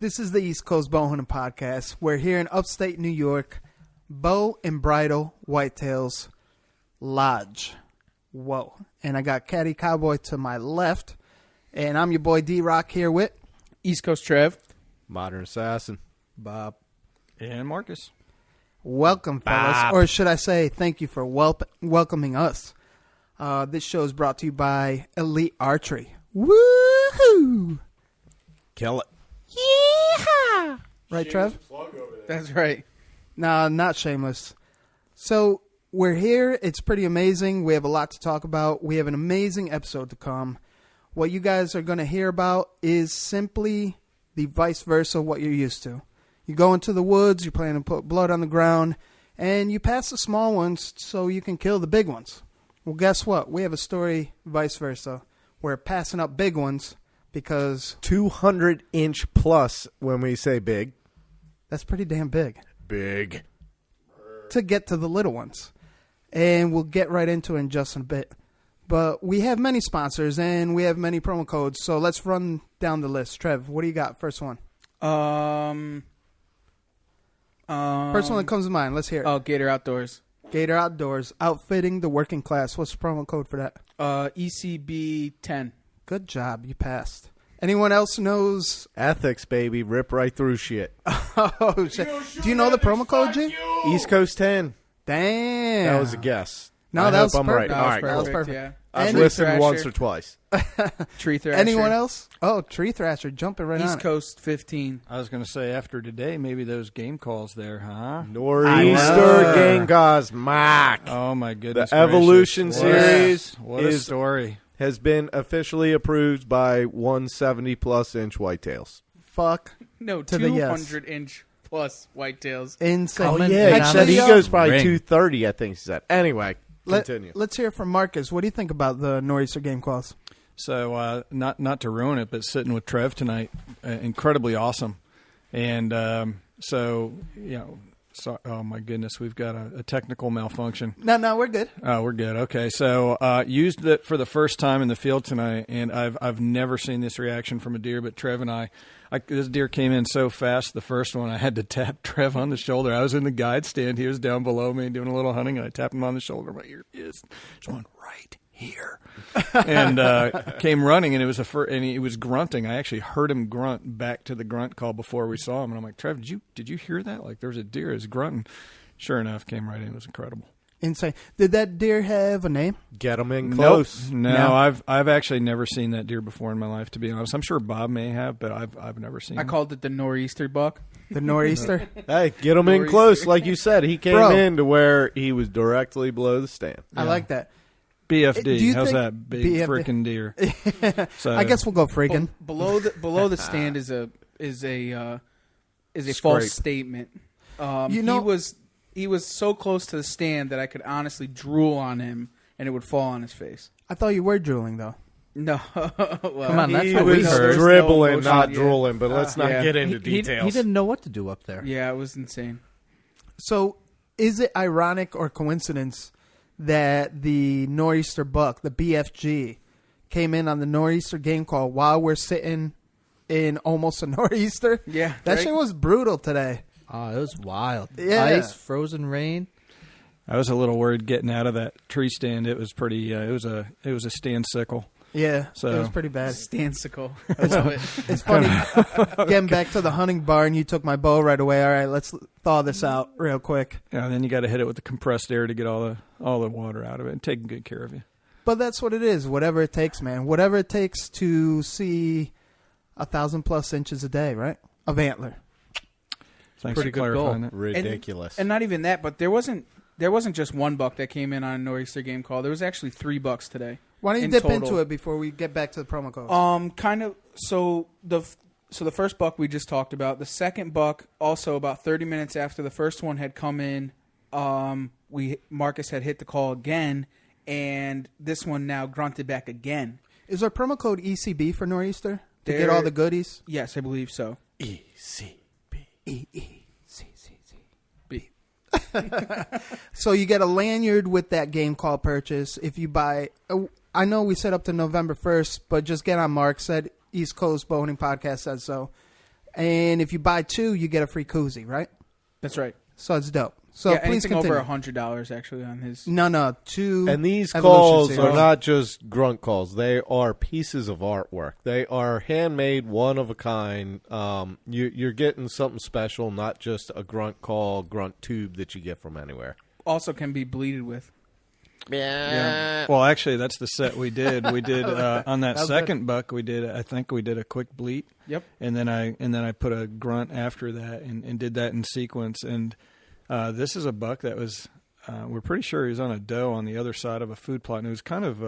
This is the East Coast Bowhunter Podcast. We're here in upstate New York, Bow and Bridle Whitetails Lodge. Whoa. And I got Caddy Cowboy to my left, and I'm your boy D-Rock here with East Coast Trev, Modern Assassin, Bob, and Marcus. Welcome, fellas. Or should I say thank you for welcoming us. This show is brought to you by Elite Archery. Woohoo! kill it. Yeehaw! Right, Trev? That's right. No, not shameless. So, we're here. It's pretty amazing. We have a lot to talk about. We have an amazing episode to come. What you guys are going to hear about is simply the vice versa of what you're used to. You go into the woods, you plan to put blood on the ground, and you pass the small ones so you can kill the big ones. Well, guess what? We have a story vice versa. We're passing up big ones because 200-inch plus when we say big. that's pretty damn big. Big. To get to the little ones. And we'll get right into it in just a bit. But we have many sponsors and we have many promo codes, so let's run down the list. Trev, what do you got? First one. First First one that comes to mind. Let's hear it. Oh, Gator Outdoors. Gator Outdoors, outfitting the working class. What's the promo code for that? ECB 10. Good job. You passed. Anyone else knows? Ethics, baby. Rip right through shit. Oh, shit. Do you know the promo code, G? East Coast 10. Damn. That was a guess. No, I that hope was I'm perfect. right. All right, That was cool. perfect. Yeah. I've And listened Thrasher. once or twice. Tree Thrasher. Anyone else? Oh, Tree Thrasher, jumping right on East it. Coast 15. I was going to say after today, maybe those game calls there, huh? Nor'easter Genghis Mock. Oh my goodness! The Evolution gracious. series What a story. has been officially approved by 170-plus inch whitetails. Fuck. No, To the yes. 200-inch plus whitetails. Insane. Oh, Comment yeah. down Actually, he the goes probably ring. 230, I think he said. Anyway, continue. Let's hear from Marcus. What do you think about the Nor'easter game calls? So, not to ruin it, but sitting with Trev tonight, incredibly awesome. And so, oh my goodness, we've got a technical malfunction. No, we're good. Oh, we're good. Okay, so used it for the first time in the field tonight, and I've never seen this reaction from a deer. But Trev and I this deer came in so fast. The first one, I had to tap Trev on the shoulder. I was in the guide stand. He was down below me doing a little hunting, and I tapped him on the shoulder. My ear is just going right here, and came running, and it was and he was grunting. I actually heard him grunt back to the grunt call before we saw him, and I'm like, Trev, did you hear that? Like, there's a deer is grunting. Sure enough, came right in. It was incredible. Insane. Did that deer have a name? Get them in close. Nope. No, No. I've actually never seen that deer before in my life, to be honest. I'm sure Bob may have, but I've never seen I him. called it the Nor'easter buck. The Nor'easter? Hey, get him in Nor'easter. close. Like you said, he came Bro. in to where he was directly below the stand. I like that. BFD. Do you How's think that big BFD? frickin' deer? So, I guess we'll go freaking. Below the stand is a Scrape. false statement. You know- he was so close to the stand that I could honestly drool on him and it would fall on his face. I thought you were drooling, though. No, well, Come on, that's He what we was heard. dribbling, No not emotion, drooling, but let's not yeah. get into He details. didn't know what to do up there. Yeah, it was insane. So, is it ironic or coincidence that the Nor'easter buck, the BFG, came in on the Nor'easter game call while we're sitting in almost a Nor'easter? Yeah, That right? shit was brutal today. Oh, it was wild. Yeah. Ice, frozen rain. I was a little worried getting out of that tree stand. It was pretty. It was a stand sickle. Yeah, So- it was pretty bad. Stansicle. I love it. It's funny. Getting back to the hunting barn, you took my bow right away. All right, let's thaw this out real quick. Yeah, and then you got to hit it with the compressed air to get all the water out of it and taking good care of you. But that's what it is. Whatever it takes, man. Whatever it takes to see 1,000+ inches a day, right? Of antler. Thanks Pretty for good clarifying goal. that. Ridiculous. And not even that, but there wasn't just one buck that came in on a Nor'easter game call. There was actually 3 bucks today. Why don't you In dip total. into it before we get back to the promo codes? Kind of. So the first buck we just talked about. The second buck, also about 30 minutes after the first one had come in, Marcus had hit the call again, and this one now grunted back again. Is our promo code ECB for Nor'easter to get There- all the goodies? Yes, I believe so. ECB. B. So you get a lanyard with that game call purchase. If you buy, I know we set up to November 1st, but just get on Mark said East Coast Bowhunting Podcast said so. And if you buy 2, you get a free koozie, right? That's right. So it's dope. So Yeah, please anything continue. over $100 actually on his. No, 2. And these Evolution calls series. are not just grunt calls. They are pieces of artwork. They are handmade, one of a kind. You're getting something special, not just a grunt call, grunt tube that you get from anywhere. Also can be bleeded with. Yeah. Well, actually, that's the set we did. We did on that was second buck. We did. I think we did a quick bleat. Yep. And then I put a grunt after that and did that in sequence. And this is a buck that was. We're pretty sure he was on a doe on the other side of a food plot, and it was kind of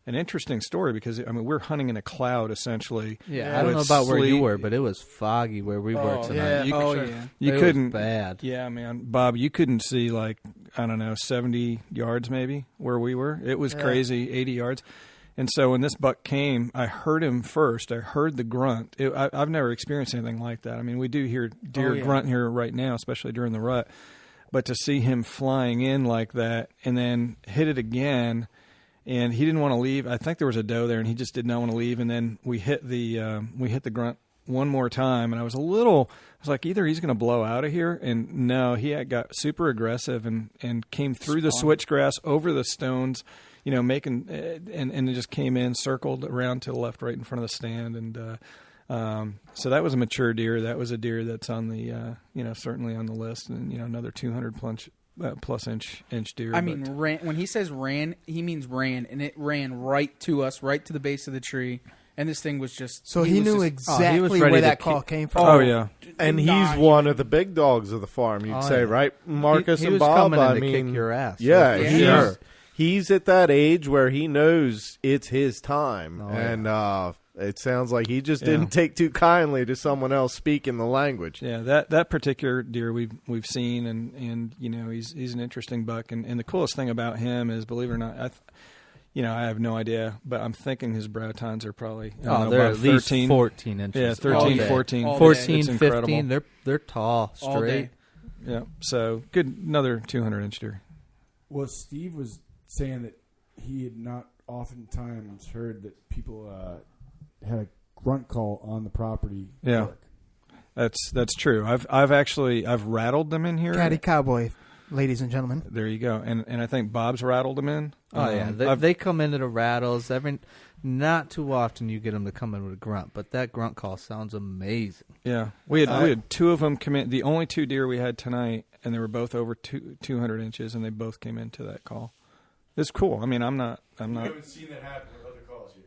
an interesting story because we're hunting in a cloud essentially. Yeah, I don't know about where you were, but it was foggy where we were tonight. Yeah. You It couldn't. was bad. Yeah, man, Bob, you couldn't see 70 yards maybe where we were. It was crazy, 80 yards. And so when this buck came, I heard him first. I heard the grunt. I've never experienced anything like that. I mean, we do hear deer grunt here right now, especially during the rut. But to see him flying in like that and then hit it again, and he didn't want to leave. I think there was a doe there, and he just did not want to leave. And then we hit the grunt one more time, and I was like, either he's going to blow out of here, and no, he got super aggressive and came through the switchgrass over the stones, making and it just came in, circled around to the left, right in front of the stand, and so that was a mature deer. That was a deer that's on the certainly on the list, and another 200 plus inch deer. I mean, when he says ran, he means ran, and it ran right to us, right to the base of the tree. And this thing was just... So he knew exactly he was ready where to that call came from. Oh, yeah. And he's one of the big dogs of the farm, you'd say, right? Marcus he and was Bob, coming in to kick your ass. Yeah, Yeah. Sure. he's at that age where he knows it's his time. Oh, and it sounds like he just didn't take too kindly to someone else speaking the language. Yeah, that particular deer we've seen, and he's an interesting buck. And the coolest thing about him is, believe it or not, I have no idea, but I'm thinking his brow tines are probably They're about at least 13. 14 inches. Yeah, 13, day. 14. All day. 14, It's 15. incredible. They're tall, all straight. day. Yeah, so good, another 200-inch deer. Well, Steve was saying that he had not oftentimes heard that people had a grunt call on the property. Yeah. work. That's true. I've rattled them in here. Caddy Cowboy, ladies and gentlemen. There you go. And I think Bob's rattled them in. Oh, yeah. They come into the rattles. Not too often you get them to come in with a grunt, but that grunt call sounds amazing. Yeah, we had 2 of them come in. The only 2 deer we had tonight, and they were both over 200 inches, and they both came into that call. It's cool. I mean, I'm not. You haven't seen that happen with other calls yet.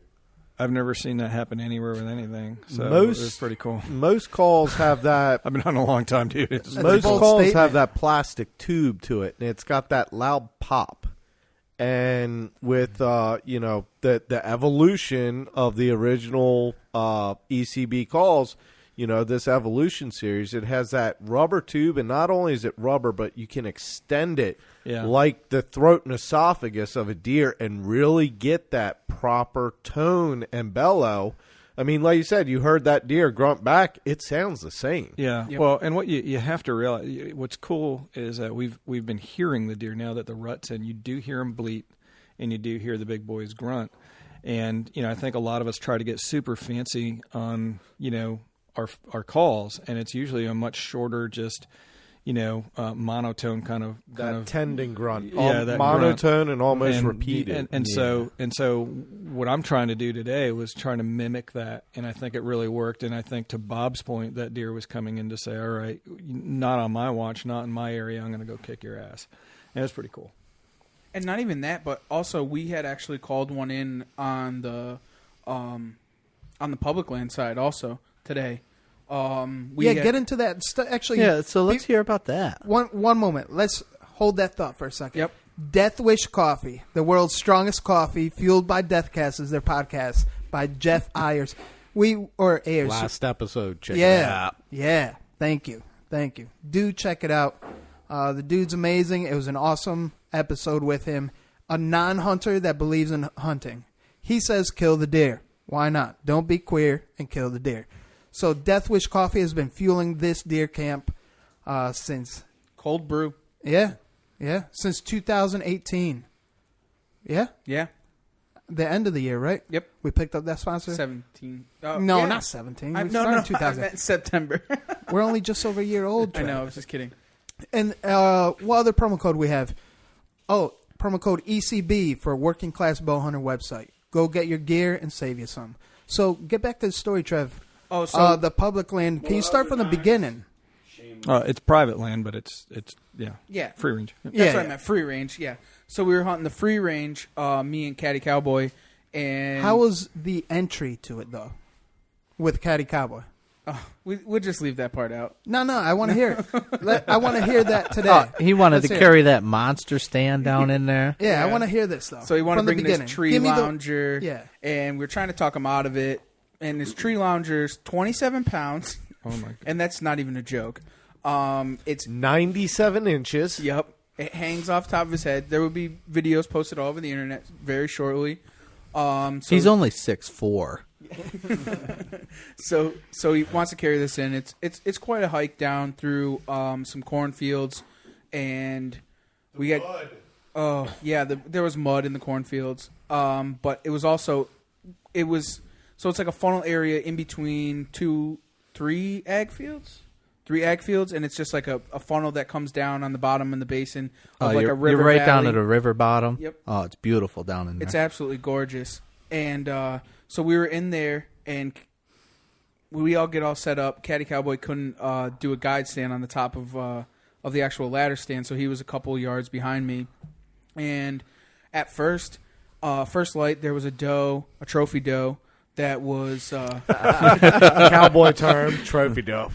I've never seen that happen anywhere with anything. So it's pretty cool. Most calls have that. I've been on a long time, dude. That's a Most bold calls statement. have that plastic tube to it, and it's got that loud pop. And with the evolution of the original ECB calls, this evolution series, it has that rubber tube, and not only is it rubber, but you can extend it like the throat and esophagus of a deer and really get that proper tone and bellow. I mean, like you said, you heard that deer grunt back. It sounds the same. Yeah. Yep. Well, and what you have to realize, what's cool is that we've been hearing the deer now that the rut's in. You do hear them bleat, and you do hear the big boys grunt. And I think a lot of us try to get super fancy on our calls, and it's usually a much shorter, just monotone kind of Tending grunt, that monotone grunt. and almost repeated. So what I'm trying to do today was trying to mimic that, and I think it really worked. And I think, to Bob's point, that deer was coming in to say, all right, not on my watch, not in my area, I'm going to go kick your ass. And it's pretty cool. And not even that, but also we had actually called one in on the public land side also today. Get into that. Actually, Yeah, so let's hear about that. One moment. Let's hold that thought for a second. Yep. Death Wish Coffee, the world's strongest coffee, fueled by Deathcast, is their podcast by Jeff Ayers. Ayers. Last episode, check it out. Yeah. Thank you. Do check it out. The dude's amazing. It was an awesome episode with him. A non-hunter that believes in hunting. He says kill the deer. Why not? Don't be queer and kill the deer. So Death Wish Coffee has been fueling this deer camp since... Cold brew. Yeah. Since 2018. Yeah? Yeah. the end of the year, right? Yep. We picked up that sponsor. 17. No, yeah. not 17. I, We no, started no, in 2000. I meant September. We're only just over a year old. I Trev. know. I was just kidding. And what other promo code we have? Oh, promo code ECB for Working Class Bowhunter website. Go get your gear and save you some. So get back to the story, Trev. Oh, so The public land. Can you start from the beginning? It's private land, but it's yeah, free range. that's Yeah, what I yeah. meant. Free range. Yeah. So we were hunting the free range. Me and Caddy Cowboy. And How was the entry to it though? With Caddy Cowboy. we'll just leave that part out. No, I want to hear it. I want to hear that today. He wanted Let's to hear carry that monster stand down in there. Yeah, I Yeah. want to hear this though. So he wanted From to the bring beginning. this tree Give me lounger. Yeah. And we're trying to talk him out of it. And this tree lounger's 27 pounds. Oh my god. And that's not even a joke. It's 97 inches. Yep. It hangs off top of his head. There will be videos posted all over the internet very shortly. So He's only 6'4". So he wants to carry this in. It's quite a hike down through some cornfields, and we got mud. Oh yeah, there was mud in the cornfields. But it was so it's like a funnel area in between three ag fields, and it's just like a funnel that comes down on the bottom in the basin of like a river. You're right down valley. at a river bottom. Yep. Oh, it's beautiful down in there. It's absolutely gorgeous. And so we were in there, and we all get all set up. Caddy Cowboy couldn't do a guide stand on the top of the actual ladder stand, so he was a couple yards behind me. And at first light, there was a trophy doe that was Cowboy term, trophy doe.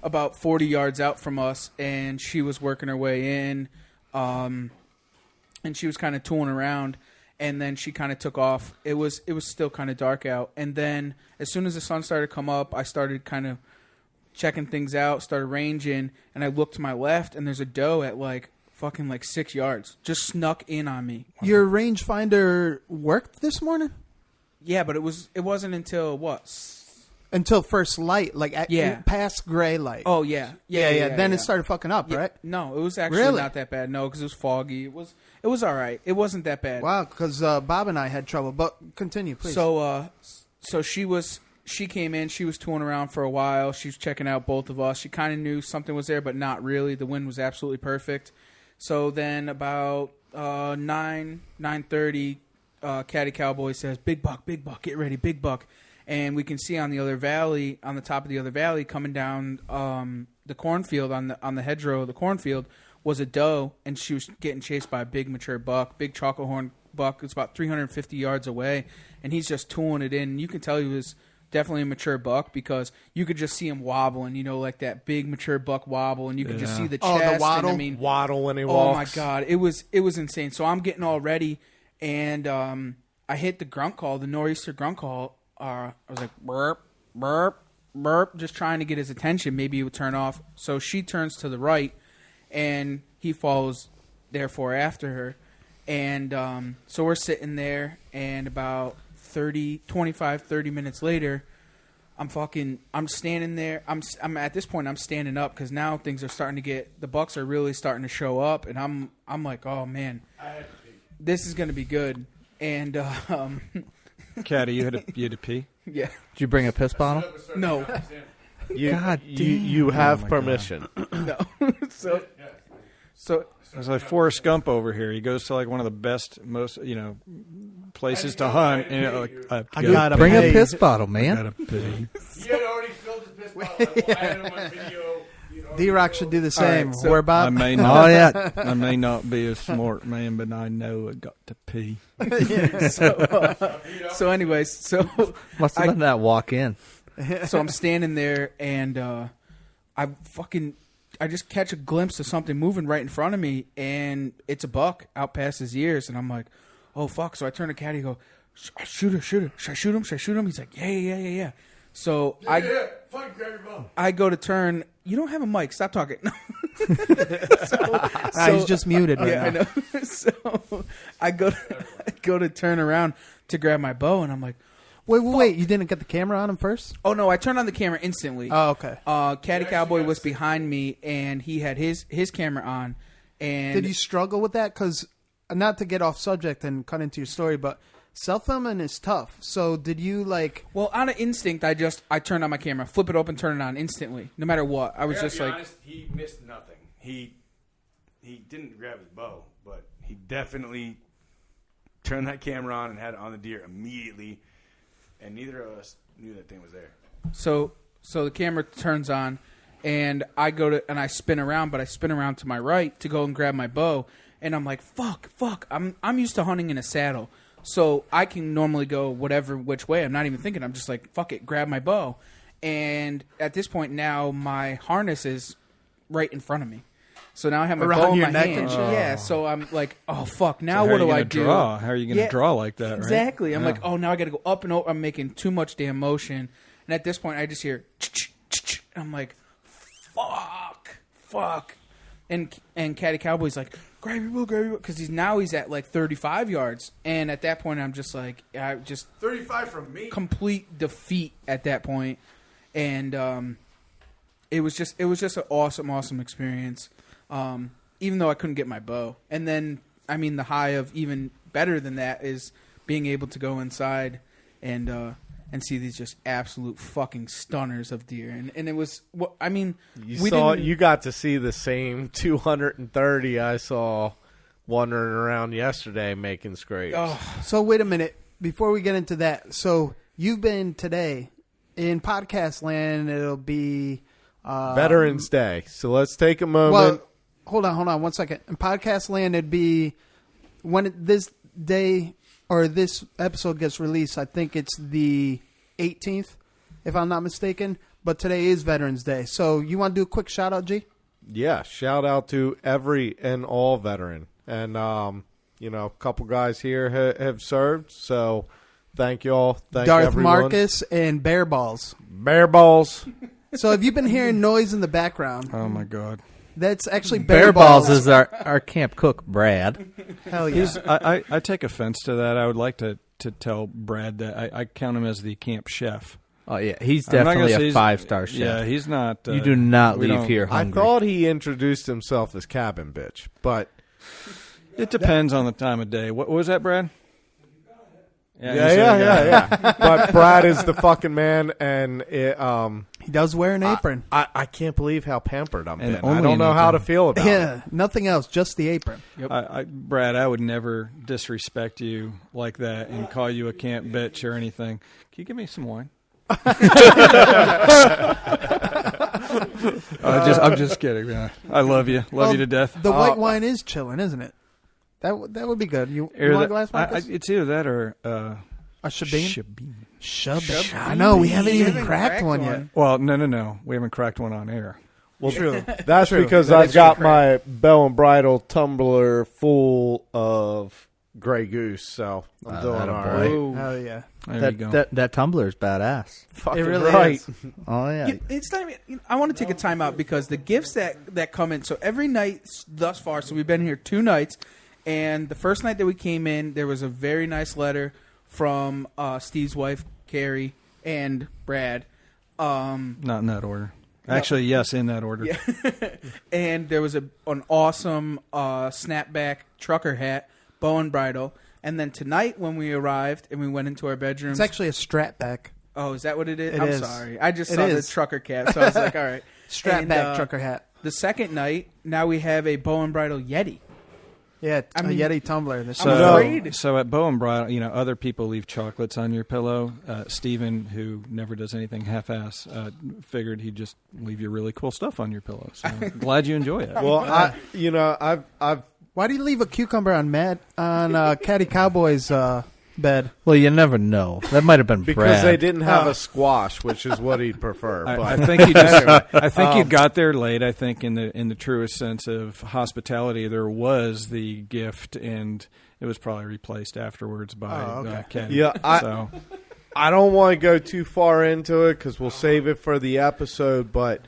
about 40 yards out from us, and she was working her way in, and she was kind of tooling around. And then she kind of took off. It was still kind of dark out. And then as soon as the sun started to come up, I started kind of checking things out, started ranging, and I looked to my left, and there's a doe at like 6 yards. Just snuck in on me. Your rangefinder worked this morning? Yeah, but it wasn't until what? Until first light, like past gray light. Oh, yeah. Yeah. Then it started fucking up, Yeah. right? No, it was actually Really? not that bad. No, because it was foggy. It was all right. It wasn't that bad. Wow, because Bob and I had trouble. But continue, please. So she came in. She was tooling around for a while. She was checking out both of us. She kind of knew something was there, but not really. The wind was absolutely perfect. So then about 9:30, Caddy Cowboy says, "Big buck, get ready, big buck." And we can see on the top of the other valley, coming down the cornfield on the hedgerow of the cornfield, was a doe, and she was getting chased by a big mature buck, big chocolate horn buck. It's about 350 yards away, and he's just tooling it in. You can tell he was definitely a mature buck because you could just see him wobbling, like that big mature buck wobble, and you could just see the chest. the waddle? And, I mean, Waddle when he oh walks. my god, it was insane. So I'm getting all ready, and I hit the grunt call, the nor'easter grunt call. I was like burp, burp, burp, just trying to get his attention. Maybe he would turn off. So she turns to the right, and he follows, therefore, after her. And so we're sitting there, and about 30 minutes later, I'm standing there. I'm at this point, I'm standing up because now things are starting to the bucks are really starting to show up, and I'm like, oh man, this is gonna be good. And Caddy, you had to pee? yeah, Did you bring a piss bottle? no, You have permission. no. So It's like Forrest Gump over here. He goes to like one of the best, most places to hunt. And I gotta Bring pay. a piss bottle, man. gotta pee. He had already filled his piss bottle. I had him on video. D-Rock should do the same. right, so Where I Bob? may Oh not. yeah. I may not be a smart man, but I know I got to pee. so anyways, so Must have been that walk in. so I'm standing there, and I just catch a glimpse of something moving right in front of me, and it's a buck out past his ears, and I'm like, oh fuck. So I turn to Caddy and go, shoot her. Should I shoot him? He's like, yeah. So Fucking grab your bum. I go to turn. You don't have a mic. Stop talking. He's just muted right Yeah, now. I know. So I go to turn around to grab my bow, and I'm like, Wait. You didn't get the camera on him first? oh no! I turned on the camera instantly. Oh, okay. Caddy Cowboy was behind me, and he had his camera on. And Did you struggle with that? Because, not to get off subject and cut into your story, but self-filming is tough. So did you like... Well, out of instinct, I turned on my camera, flip it open, turn it on instantly, no matter what. I was just like... honest, he missed nothing. He didn't grab his bow, but he definitely turned that camera on and had it on the deer immediately, and neither of us knew that thing was there. So the camera turns on, and I spin around, but I spin around to my right to go and grab my bow, and I'm like, fuck. I'm used to hunting in a saddle, so I can normally go whatever which way. I'm not even thinking. I'm just like, fuck it, grab my bow. And at this point now, my harness is right in front of me. So now I have my Around bow in your my neck hand. and shit? Yeah, so I'm like, oh, fuck, now So what do I do? do? How are you going to Yeah, draw like that, right? Exactly. I'm Yeah. like, oh, now I got to go up and over. I'm making too much damn motion. And at this point, I just hear, I'm like, fuck. And Caddy Cowboy's like, grab your bow, because he's at like 35 yards. And at that point, I'm just like, I just 35 from me. complete defeat at that point. And it was just an awesome experience. Even though I couldn't get my bow. And then, I mean, the high of even better than that is being able to go inside and see these just absolute fucking stunners of deer. And it was, well, I mean, You got to see the same 230 I saw wandering around yesterday making scrapes. So wait a minute. Before we get into that, so you've been today in podcast land. It'll be Veterans Day. So let's take a moment. well. Hold on 1 second. In podcast land, it'd be when this day or this episode gets released. I think it's the 18th, if I'm not mistaken. But today is Veterans Day. So you want to do a quick shout out, G? Yeah, shout out to every and all veteran. And, a couple guys here have served. So thank you all. Thank Darth everyone. Marcus and Bear Balls. Bear Balls. So if you've been hearing noise in the background, Oh, my God. that's actually Bear Balls is our camp cook, Brad. Hell yeah. I take offense to that. I would like to tell Brad that I count him as the camp chef. Oh, yeah. He's I'm not gonna definitely say a he's- 5-star chef. Yeah, he's not. You do not we leave don't- here I hungry. thought he introduced himself as Cabin Bitch, but It depends on the time of day. What was that, Brad? yeah. But Brad is the fucking man, and He does wear an apron. I can't believe how pampered I'm And been. only I don't an know how to apron. feel about it. Yeah, nothing else, just the apron. Brad, I would never disrespect you like that and call you a camp bitch or anything. Can you give me some wine? I'm just kidding. Man. I love you. Love you to death. The white wine is chilling, isn't it? That would be good. You want a glass, Marcus? It's either that or A Shabin? Shabin. Shabin. I know, we haven't even cracked one yet. Well, no. We haven't cracked one on air. Well, that's because I've got my Bow and Bridle tumbler full of Grey Goose, so I'm doing all right. Ooh. Hell yeah. There you go. That tumbler's badass. Fucking It really right. is. Oh, yeah. It's not even, I want to take a time out because the gifts that come in. So every night thus far, so we've been here 2 nights, and the first night that we came in, there was a very nice letter from Steve's wife, Carrie, and Brad. Not in that order. Actually, yes, in that order. Yeah. And there was an awesome snapback trucker hat, bow and bridle. And then tonight when we arrived and we went into our bedrooms. It's actually a strap back. Oh, is that what it is? It I'm is. sorry. I just It saw is. the trucker cap, so I was like, all right. Strap And, back trucker hat. The second night, now we have a bow and bridle Yeti. Yeah, I mean, a Yeti tumbler. The I'm afraid. So at Bow and Bridle, other people leave chocolates on your pillow. Steven, who never does anything half-ass, figured he'd just leave you really cool stuff on your pillow. So glad you enjoy it. Well, I've Why do you leave a cucumber on Caddy Cowboy's bed? Well, you never know. That might have been because Brad. they didn't have a squash, which is what he'd prefer. I But think you just. I think you got there late. I think in the truest sense of hospitality, there was the gift, and it was probably replaced afterwards by Caddy. Yeah, I don't want to go too far into it because we'll save it for the episode. But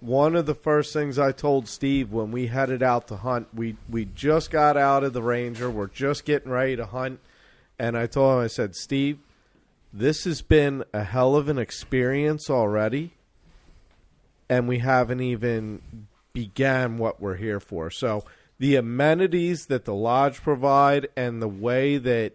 one of the first things I told Steve when we headed out to hunt, we just got out of the Ranger, we're just getting ready to hunt, and I told him, I said, Steve, this has been a hell of an experience already, and we haven't even began what we're here for. So the amenities that the lodge provide and the way that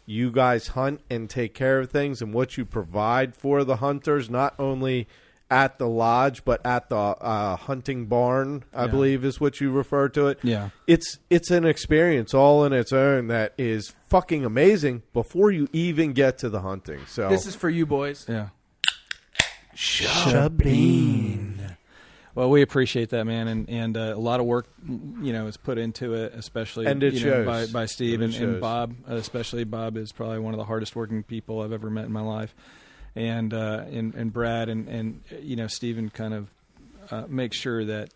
you guys hunt and take care of things and what you provide for the hunters, not only at the lodge but at the hunting barn, I believe is what you refer to it. Yeah. It's an experience all in its own that is fucking amazing before you even get to the hunting. So This is for you boys. Yeah. Shabine. Well, we appreciate that, man, and a lot of work, is put into it, especially And it shows. by Steve And it and shows. Bob. Especially Bob is probably one of the hardest working people I've ever met in my life, and Brad and Steven kind of make sure that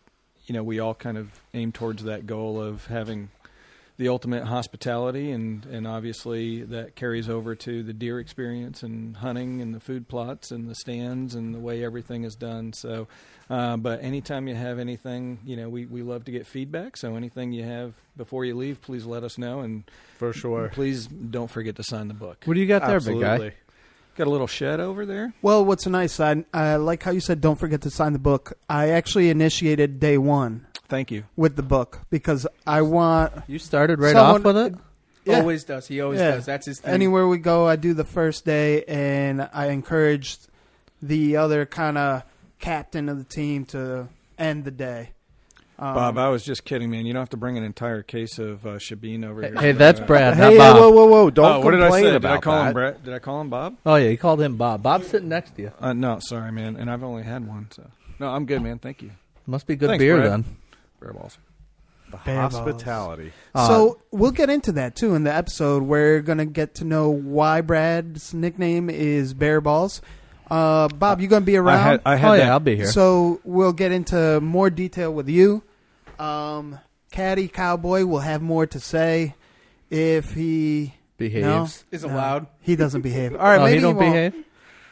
we all kind of aim towards that goal of having the ultimate hospitality, and obviously that carries over to the deer experience and hunting and the food plots and the stands and the way everything is done. So, but anytime you have anything, we love to get feedback. So anything you have before you leave, please let us know. And for sure, please don't forget to sign the book. What do you got there, big absolutely. guy? Got a little shed over there. Well, what's nice, I like how you said don't forget to sign the book. I actually initiated day one Thank you. with the book because I want You started right someone- off with it? Yeah. Always does. He always Yeah. does. That's his thing. Anywhere we go, I do the first day, and I encouraged the other kind of captain of the team to end the day. Bob, I was just kidding, man. You don't have to bring an entire case of Shabine over here. Hey, that's Brad, Hey, not Bob. whoa! Don't what did I complain say? about Did I call that. him Brad? Did I call him Bob? Oh, yeah, he called him Bob. Bob's sitting next to you. No, sorry, man. And I've only had one, so no, I'm good, man. Thank you. Must be good Thanks, beer Brad. then. Bear balls. The Bear balls. hospitality. So we'll get into that too in the episode. We're gonna get to know why Brad's nickname is Bear Balls. Bob, you gonna be around? I had Oh, that. yeah, I'll be here. So we'll get into more detail with you. Caddy Cowboy will have more to say if he Behaves. Is No, allowed. he doesn't behave. All right, Oh, maybe he don't won't. behave?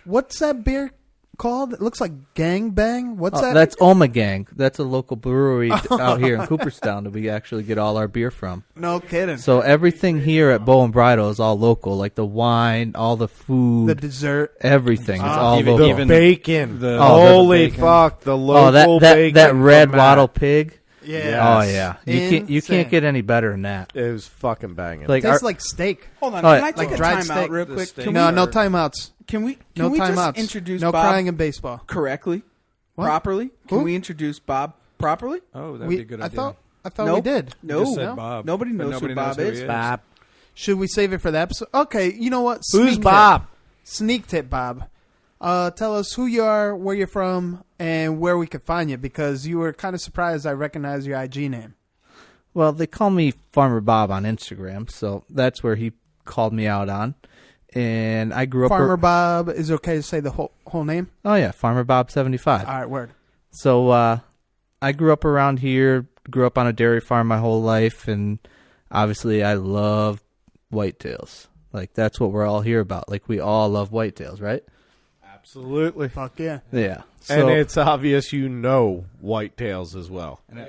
What's that beer called? It looks like Gang Bang. What's Oh, that? that's Omegang. That's a local brewery out here in Cooperstown that we actually get all our beer from. No kidding. So everything here at Bow and Bridle is all local, like the wine, all the food, The dessert. everything. It's all even- local. The even baiton. the- Holy the bacon. fuck! The Oh, local that bacon red from Matt. wattle pig. Yeah. Yes. Oh yeah, you Insane. can't get any better than that. It was fucking banging. Like Tastes our- like steak. Hold on. Oh, Can I like take a dried timeout steak. real The quick? steak. Can No, we, no timeouts. can we No just timeouts. introduce no Bob crying in baseball. correctly? What? Properly? Can Who? we introduce Bob properly? Oh, that'd We- be a good I idea. thought we Nope. did. No. Just said No. Bob. Nobody But knows nobody who Bob knows who is. he Bob. Should we save it for the episode? Okay, you know what? Who's Sneak Bob? Tip. Sneak tip, Bob. Tell us who you are, where you're from, and where we could find you, because you were kind of surprised I recognized your IG name. Well, they call me Farmer Bob on Instagram, so that's where he called me out on. And I grew up. Farmer Bob, is it okay to say the whole name? Oh yeah, Farmer Bob 75. All right, word. So I grew up around here. Grew up on a dairy farm my whole life, and obviously I love whitetails. Like that's what we're all here about. Like we all love whitetails, right? Absolutely. Fuck yeah. Yeah. And So it's obvious you know whitetails as well. And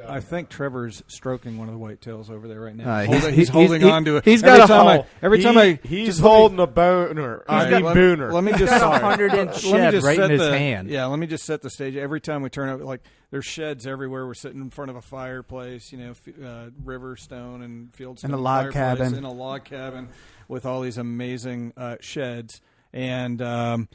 I think Trevor's stroking one of the whitetails over there right now. He's- He's holding on to it. he's Every got a time hole. He's just let me- holding a boner. All I right, mean let- booner. Let me just got a sorry. 100-inch Let me shed just right in set his the- hand. Yeah, let me just set the stage. Every time we turn up, like there's sheds everywhere. We're sitting in front of a fireplace, river stone and field stone In a log fireplace, cabin. in a log cabin with all these amazing sheds. And every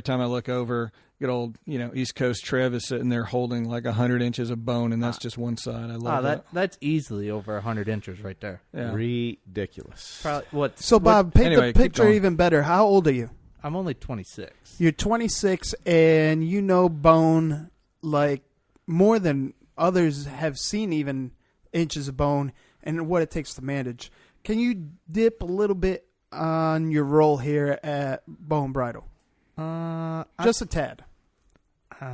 time I look over, good old East Coast Trev is sitting there holding like 100 inches of bone, and that's just one side. I love that. that's easily over 100 inches right there. Yeah. Ridiculous. Probably what? So, Bob, paint anyway, the keep picture going. even better. How old are you? I'm only 26. You're 26, and you know bone like more than others have seen even inches of bone and what it takes to manage. Can you dip a little bit on your role here at Bow and Bridle? Just a tad.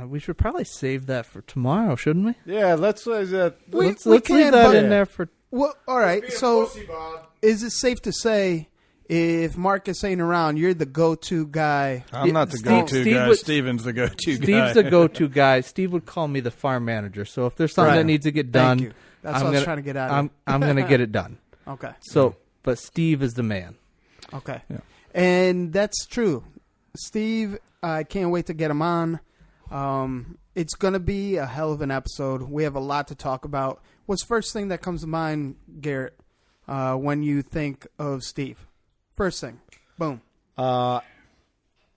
We should probably save that for tomorrow, shouldn't we? Yeah, let's We let's can, leave that but- in there for. Well, all right. So, is it safe to say if Marcus ain't around, you're the go-to guy? I'm not the Steve- go-to Steve guy. would- Steven's the go-to guy. Steve's the go-to guy. Steve would call me the farm manager. So if there's something Right. that needs to get Thank done, you. That's I'm what I was gonna- trying to get out of I'm going to get it done. it. Okay. So, but Steve is the man. Okay. Yeah. And that's true. Steve, I can't wait to get him on. It's going to be a hell of an episode. We have a lot to talk about. What's the first thing that comes to mind, Garrett, when you think of Steve? First thing, boom.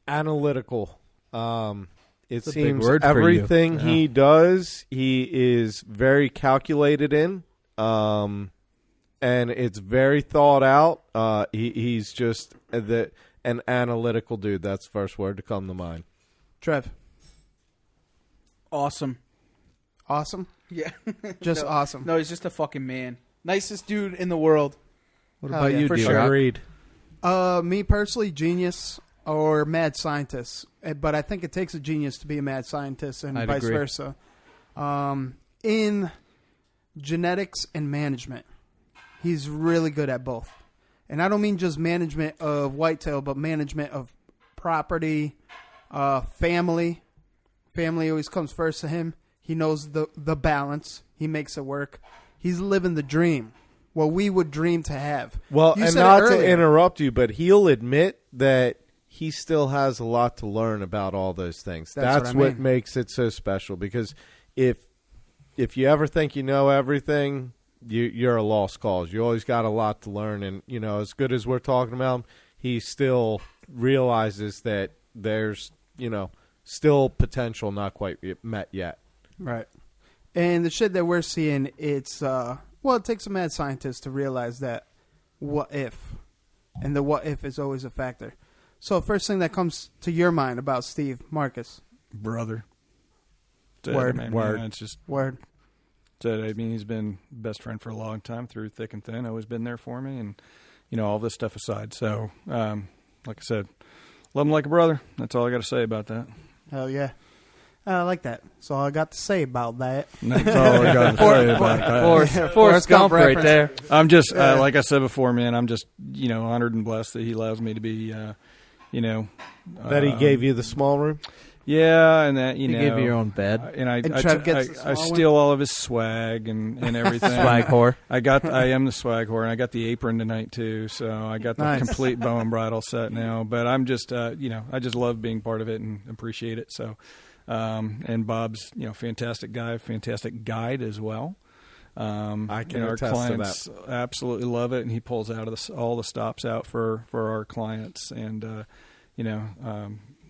Analytical. It a big seems word for everything you. he does, he is very calculated in, and it's very thought out. He's just an analytical dude. That's the first word to come to mind. Trev. Awesome. Awesome? Yeah. Just awesome. No, he's just a fucking man. Nicest dude in the world. What Hell about yeah, you, for D-Rock? sure. Agreed. Me personally, genius or mad scientist. But I think it takes a genius to be a mad scientist and I'd vice agree. versa. In genetics and management, he's really good at both. And I don't mean just management of whitetail, but management of property, family. Family always comes first to him. He knows the balance. He makes it work. He's living the dream. What we would dream to have. Well, You and said it not to earlier. interrupt you, but he'll admit that he still has a lot to learn about all those things. That's what I what mean. makes it so special. Because if you ever think you know everything, you're a lost cause. You always got a lot to learn. And, as good as we're talking about him, he still realizes that there's, still potential not quite met yet. Right. And the shit that we're seeing, it's, it takes a mad scientist to realize that what if. And the what if is always a factor. So first thing that comes to your mind about Steve, Marcus. Brother. Word. Man, Word. It's just, Word. I mean, he's been best friend for a long time through thick and thin. Always been there for me, and all this stuff aside. So, like I said, love him like a brother. That's all I got to say about that. Hell yeah. I like that. That's all I got to say about that. That's all I got to say about that. Forrest Gump right reference. there. I'm just, like I said before, man. I'm just, honored and blessed that he allows me to be, That he gave you the small room? Yeah, and that He gave you your own bed. And I Trev gets the I small steal all of his swag and everything. Swag whore. I am the swag whore, and I got the apron tonight too. So I got the Nice. complete bow and bridle set now. But I'm just, I just love being part of it and appreciate it. So, and Bob's, fantastic guy, fantastic guide as well. I can our attest to clients absolutely love it, and he pulls out of all the stops out for our clients, and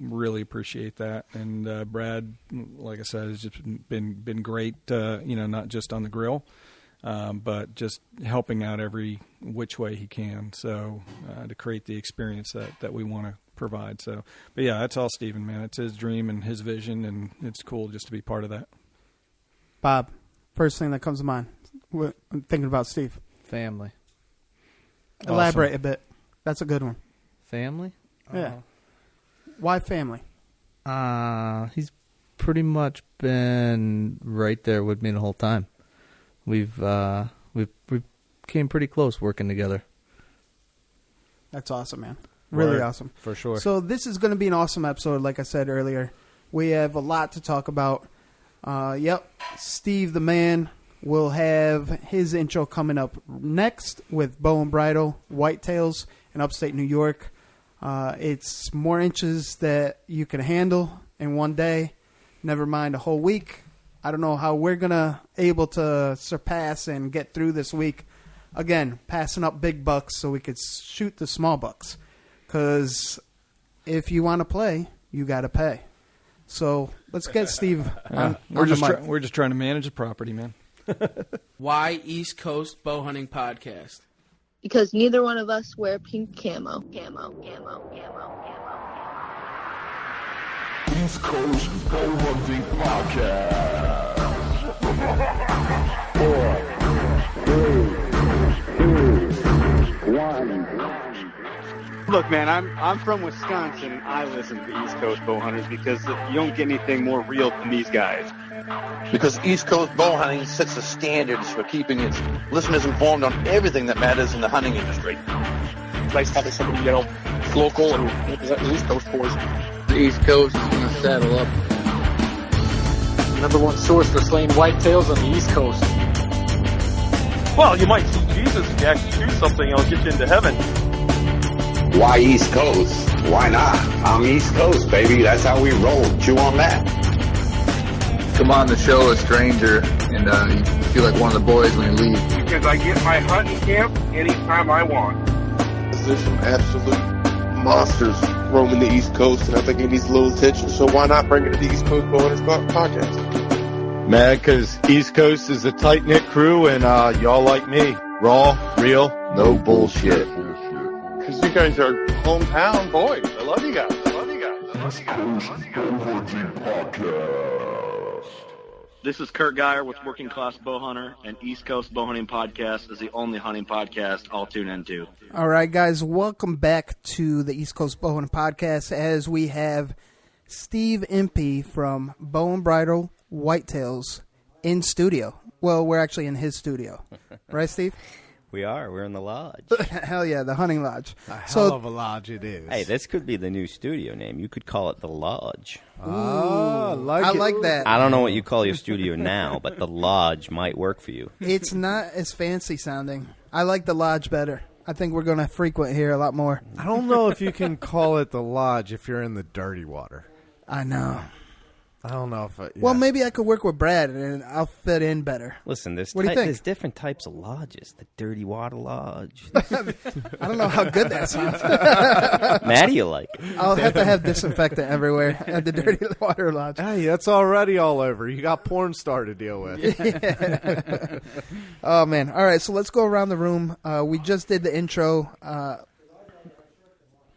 really appreciate that. And Brad, like I said, has just been great. Not just on the grill, but just helping out every which way he can. So to create the experience that we want to provide. So, but yeah, that's all Steven, man. It's his dream and his vision, and it's cool just to be part of that. Bob, first thing that comes to mind when thinking about Steve. Family. Elaborate a bit. That's a good one. Family? Yeah. Why family? He's pretty much been right there with me the whole time. We've came pretty close working together. That's awesome, man. Really Word. awesome. For sure. So this is going to be an awesome episode, like I said earlier. We have a lot to talk about. Steve the man will have his intro coming up next with Bow and Bridle, Whitetails in upstate New York. It's more inches that you can handle in one day, never mind a whole week. I don't know how we're going to able to surpass and get through this week. Again, passing up big bucks so we could shoot the small bucks. Because if you want to play, you got to pay. So let's get Steve on We're the just mic. we're just trying to manage the property, man. Why East Coast Bow Hunting Podcast? Because neither one of us wear pink camo. East Coast Bow Hunting Podcast. 4, 3, 2, 1. Look, man, I'm from Wisconsin. I listen to East Coast bow hunters because you don't get anything more real than these guys. Because East Coast bow hunting sets the standards for keeping its listeners informed on everything that matters in the hunting industry. Nice having somebody, local and represent the East Coast boys. The East Coast is going to saddle up. Number one source for slaying whitetails on the East Coast. Well, you might see Jesus if you actually shoot something, it'll get you into heaven. Why East Coast? Why not? I'm East Coast, baby. That's how we roll. Chew on that. Come on the show, a stranger, and feel like one of the boys when you leave. Because I get my hunting camp anytime I want. There's some absolute monsters roaming the East Coast, and I think it needs a little attention. So why not bring it to the East Coast Bowhunters podcast? Mad because East Coast is a tight-knit crew, and y'all like me. Raw, real, no bullshit. Because you guys are hometown boys. I love you guys. This is Kurt Geyer with Working Class Bowhunter, and East Coast Bowhunting Podcast is the only hunting podcast I'll tune into. All right, guys, welcome back to the East Coast Bowhunting Podcast as we have Steve Impey from Bow and Bridle Whitetails in studio. Well, we're actually in his studio. Right, Steve? We are. We're in the lodge. Hell yeah, the hunting lodge. A hell of a lodge it is. Hey, this could be the new studio name. You could call it the Lodge. I like that. I don't know what you call your studio now, but the Lodge might work for you. It's not as fancy sounding. I like the lodge better. I think we're going to frequent here a lot more. I don't know if you can call it the lodge if you're in the dirty water. I know. I don't know if Well, maybe I could work with Brad and I'll fit in better. Listen, what do you think? There's different types of lodges. The Dirty Water Lodge. I don't know how good that sounds. Maddie, you like it. I'll have to have disinfectant everywhere at the Dirty Water Lodge. Hey, that's already all over. You got porn star to deal with. Yeah. Oh, man. All right, so let's go around the room. We just did the intro.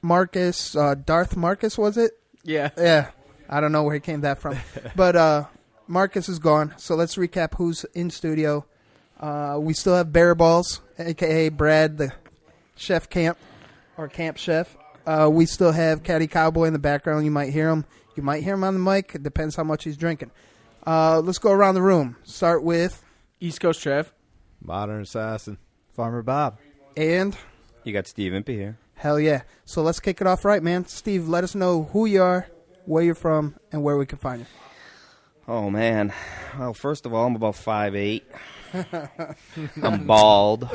Marcus, Darth Marcus, was it? Yeah. Yeah. I don't know where he came that from. But Marcus is gone, so let's recap who's in studio. We still have Bear Balls, a.k.a. Brad, the chef camp, or camp chef. We still have Caddy Cowboy in the background. You might hear him. You might hear him on the mic. It depends how much he's drinking. Let's go around the room. Start with East Coast Trev. Modern Assassin. Farmer Bob. And you got Steve Impey here. Hell yeah. So let's kick it off right, man. Steve, let us know who you are, where you're from, and where we can find you. Oh, man. Well, first of all, I'm about 5'8". I'm bald.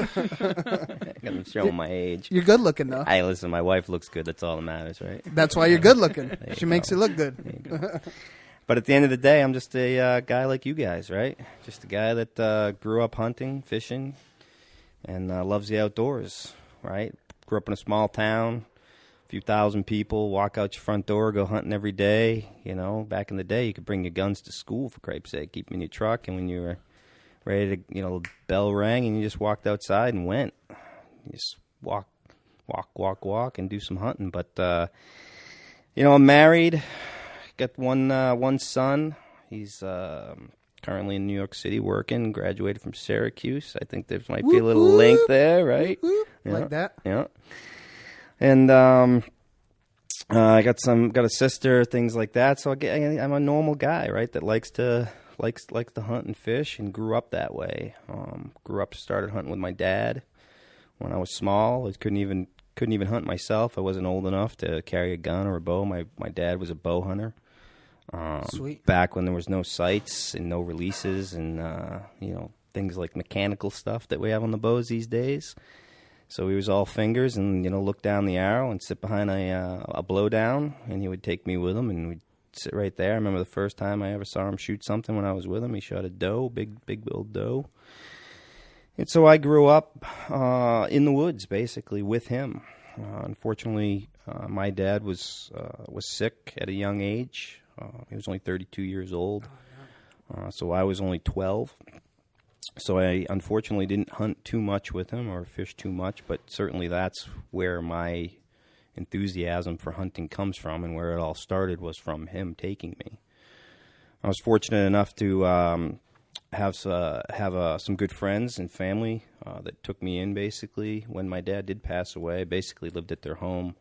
I'm showing my age. You're good looking, though. Hey, listen, my wife looks good. That's all that matters, right? That's why you're good looking. She makes you look good. But at the end of the day, I'm just a guy like you guys, right? Just a guy that grew up hunting, fishing, and loves the outdoors, right? Grew up in a small town. Few thousand people, walk out your front door, go hunting every day. You know, back in the day, you could bring your guns to school, for cripe's sake, keep them in your truck, and when you were ready to, the bell rang, and you just walked outside and went. You just walk, and do some hunting. But, I'm married, got one son. He's currently in New York City working, graduated from Syracuse. I think there might be a little link there, right? Yeah. Like that? Yeah. And I got a sister, things like that. So I'm a normal guy, right? That likes to hunt and fish, and grew up that way. Started hunting with my dad when I was small. I couldn't even hunt myself. I wasn't old enough to carry a gun or a bow. My dad was a bow hunter. Sweet. Back when there was no sights and no releases, and things like mechanical stuff that we have on the bows these days. So he was all fingers and, look down the arrow and sit behind a blowdown, and he would take me with him, and we'd sit right there. I remember the first time I ever saw him shoot something when I was with him. He shot a doe, big old doe. And so I grew up in the woods, basically, with him. Unfortunately, my dad was sick at a young age. He was only 32 years old, so I was only 12. So I unfortunately didn't hunt too much with him or fish too much, but certainly that's where my enthusiasm for hunting comes from, and where it all started was from him taking me. I was fortunate enough to have some good friends and family that took me in, basically. When my dad did pass away, I basically lived at their home,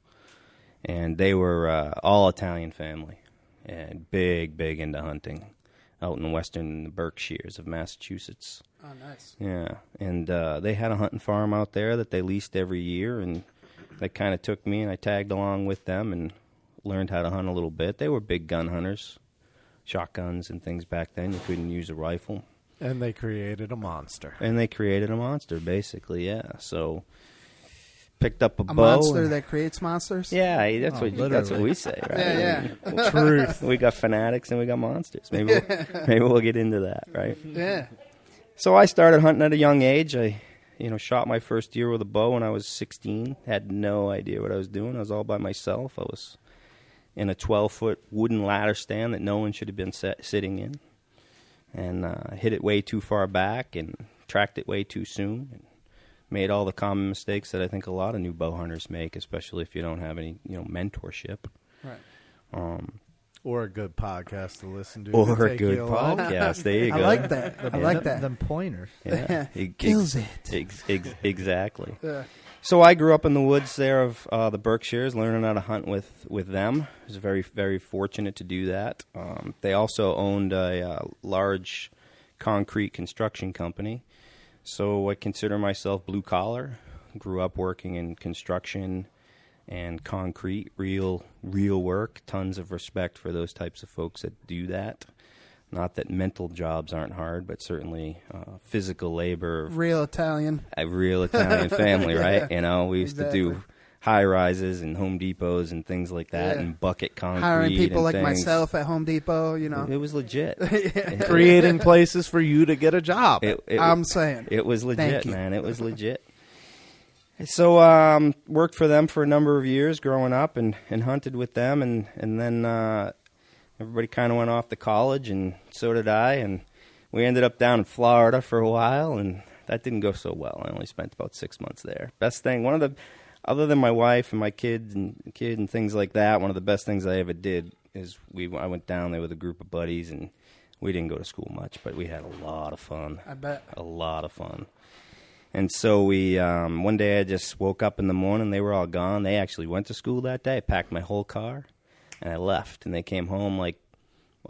and they were all Italian family and big into hunting out in the western Berkshires of Massachusetts. Oh, nice. Yeah, and they had a hunting farm out there that they leased every year, and they kind of took me, and I tagged along with them and learned how to hunt a little bit. They were big gun hunters, shotguns and things back then. You couldn't use a rifle. And they created a monster. Basically, yeah. So picked up a bow. Monster that creates monsters? Yeah, that's what we say, right? Yeah. Truth. We got fanatics and we got monsters. Maybe we'll get into that, right? Yeah. So I started hunting at a young age. I shot my first deer with a bow when I was 16. Had no idea what I was doing. I was all by myself. I was in a 12-foot wooden ladder stand that no one should have been sitting in. And hit it way too far back and tracked it way too soon. And made all the common mistakes that I think a lot of new bow hunters make, especially if you don't have any, mentorship. Right. Or a good podcast to listen to. Or a good podcast. There you go. I like that. I like that. Them pointers. Yeah. Kills it. Exactly. Yeah. So I grew up in the woods there of the Berkshires, learning how to hunt with them. I was very, very fortunate to do that. They also owned a large concrete construction company. So I consider myself blue collar. Grew up working in construction and concrete, real work. Tons of respect for those types of folks that do that. Not that mental jobs aren't hard, but certainly physical labor. Real Italian. A real Italian family, right? Yeah, We used to do high rises and Home Depots and things like that, and bucket concrete. Hiring people and like things. myself at Home Depot, It was legit. Creating places for you to get a job. I'm saying. It was legit, Thank you. man. It was legit. So worked for them for a number of years growing up and hunted with them. And then everybody kind of went off to college, and so did I. And we ended up down in Florida for a while, and that didn't go so well. I only spent about 6 months there. Best thing, other than my wife and my kid and things like that, one of the best things I ever did is I went down there with a group of buddies, and we didn't go to school much, but we had a lot of fun. I bet. A lot of fun. And so we, one day I just woke up in the morning, they were all gone. They actually went to school that day. I packed my whole car, and I left. And they came home like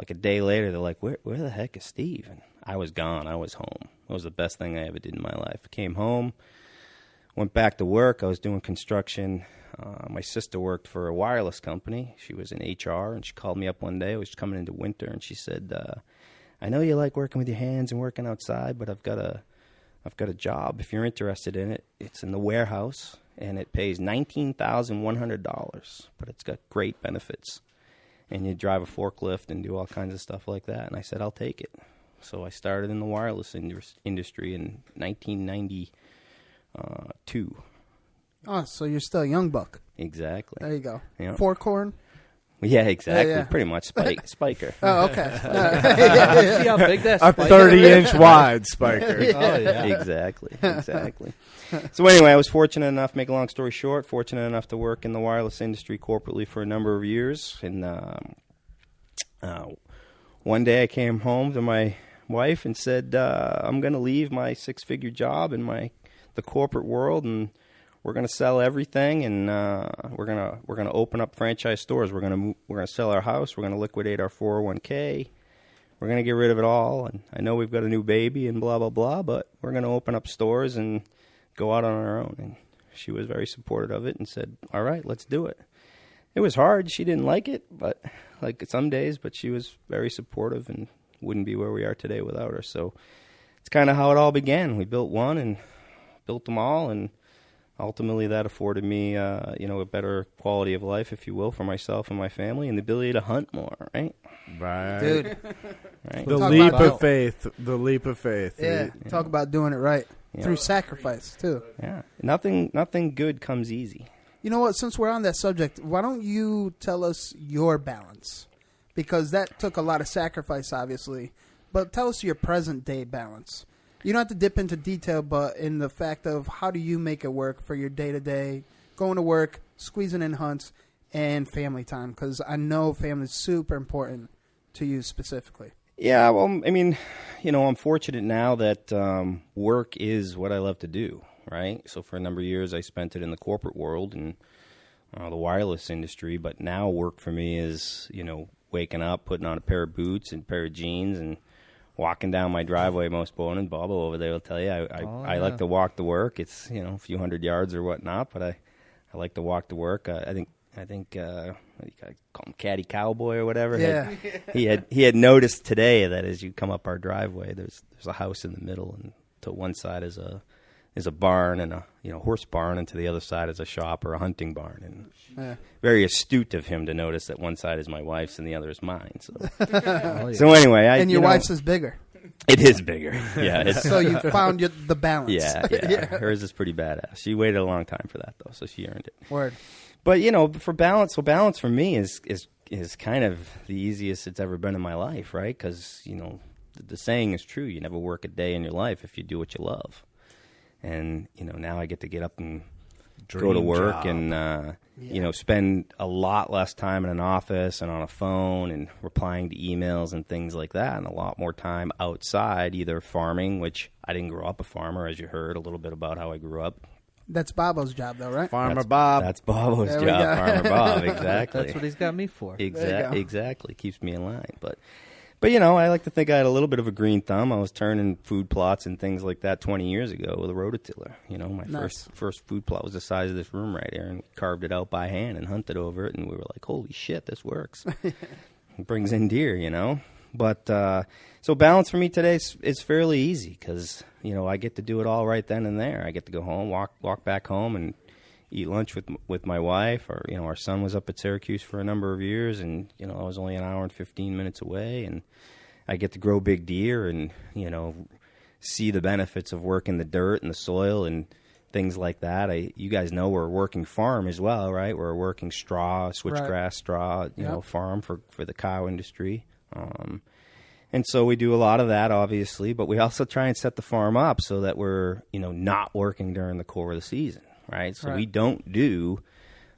a day later. They're like, where the heck is Steve? And I was gone. I was home. It was the best thing I ever did in my life. I came home, went back to work. I was doing construction. My sister worked for a wireless company. She was in HR, and she called me up one day. It was coming into winter, and she said, I know you like working with your hands and working outside, but I've got a job. If you're interested in it, it's in the warehouse, and it pays $19,100, but it's got great benefits. And you drive a forklift and do all kinds of stuff like that. And I said, I'll take it. So I started in the wireless industry in 1992. Oh, so you're still a young buck. Exactly. There you go. Yep. Four-corn? Yeah, exactly. Yeah. Pretty much spiker. Oh, okay. See how big that a spiker 30-inch wide spiker. Yeah. Oh, yeah. Exactly. So anyway, I was fortunate enough, make a long story short, fortunate enough to work in the wireless industry corporately for a number of years. And one day I came home to my wife and said, I'm going to leave my six-figure job in the corporate world, and we're going to sell everything, and we're going to open up franchise stores. We're going to sell our house. We're going to liquidate our 401k. We're going to get rid of it all. And I know we've got a new baby and blah blah blah, but we're going to open up stores and go out on our own. And she was very supportive of it and said, "All right, let's do it." It was hard. She didn't like it, but like some days, but she was very supportive and wouldn't be where we are today without her. So it's kind of how it all began. We built one and built them all, and ultimately, that afforded me, a better quality of life, if you will, for myself and my family, and the ability to hunt more, right? Right. Dude. Right. The leap of faith. The leap of faith. Yeah. Talk about doing it right. Yeah. Through sacrifice, too. Yeah. Nothing good comes easy. You know what? Since we're on that subject, why don't you tell us your balance? Because that took a lot of sacrifice, obviously. But tell us your present-day balance. You don't have to dip into detail, but in the fact of how do you make it work for your day-to-day, going to work, squeezing in hunts, and family time? Because I know family is super important to you specifically. Yeah, well, I mean, I'm fortunate now that work is what I love to do, right? So for a number of years, I spent it in the corporate world and the wireless industry, but now work for me is, waking up, putting on a pair of boots and a pair of jeans and walking down my driveway most morning. Bobo over there will tell you I like to walk to work. It's a few hundred yards or whatnot, but I like to walk to work. I think what do you call him, Caddy Cowboy or whatever. Yeah. He had noticed today that as you come up our driveway, there's a house in the middle, and to one side is a barn and a horse barn, and to the other side is a shop or a hunting barn. And very astute of him to notice that one side is my wife's and the other is mine. So, so anyway, and your wife's is bigger. It is bigger. Yeah. It's, So you found the balance. Yeah. Hers is pretty badass. She waited a long time for that, though, so she earned it. Word. But, for balance, balance for me is kind of the easiest it's ever been in my life, right? Because, the saying is true. You never work a day in your life if you do what you love. And, now I get to get up and go to work and, spend a lot less time in an office and on a phone and replying to emails and things like that, and a lot more time outside, either farming, which I didn't grow up a farmer, as you heard a little bit about how I grew up. That's Bobo's job, though, right? Farmer Bob. That's Bobo's There we job, go. Farmer Bob, exactly. That's what he's got me for. Exactly. Keeps me in line. But I like to think I had a little bit of a green thumb. I was turning food plots and things like that 20 years ago with a rototiller. My Nice. first food plot was the size of this room right here, and we carved it out by hand and hunted over it, and we were like, holy shit, this works. It brings in deer, But so balance for me today is fairly easy because, I get to do it all right then and there. I get to go home, walk back home and eat lunch with my wife, or our son was up at Syracuse for a number of years, and I was only an hour and 15 minutes away, and I get to grow big deer and see the benefits of working the dirt and the soil and things like that. You guys know we're a working farm as well, right? We're a working straw, switchgrass straw, farm for the cow industry. And so we do a lot of that, obviously, but we also try and set the farm up so that we're not working during the core of the season. Right, so we don't do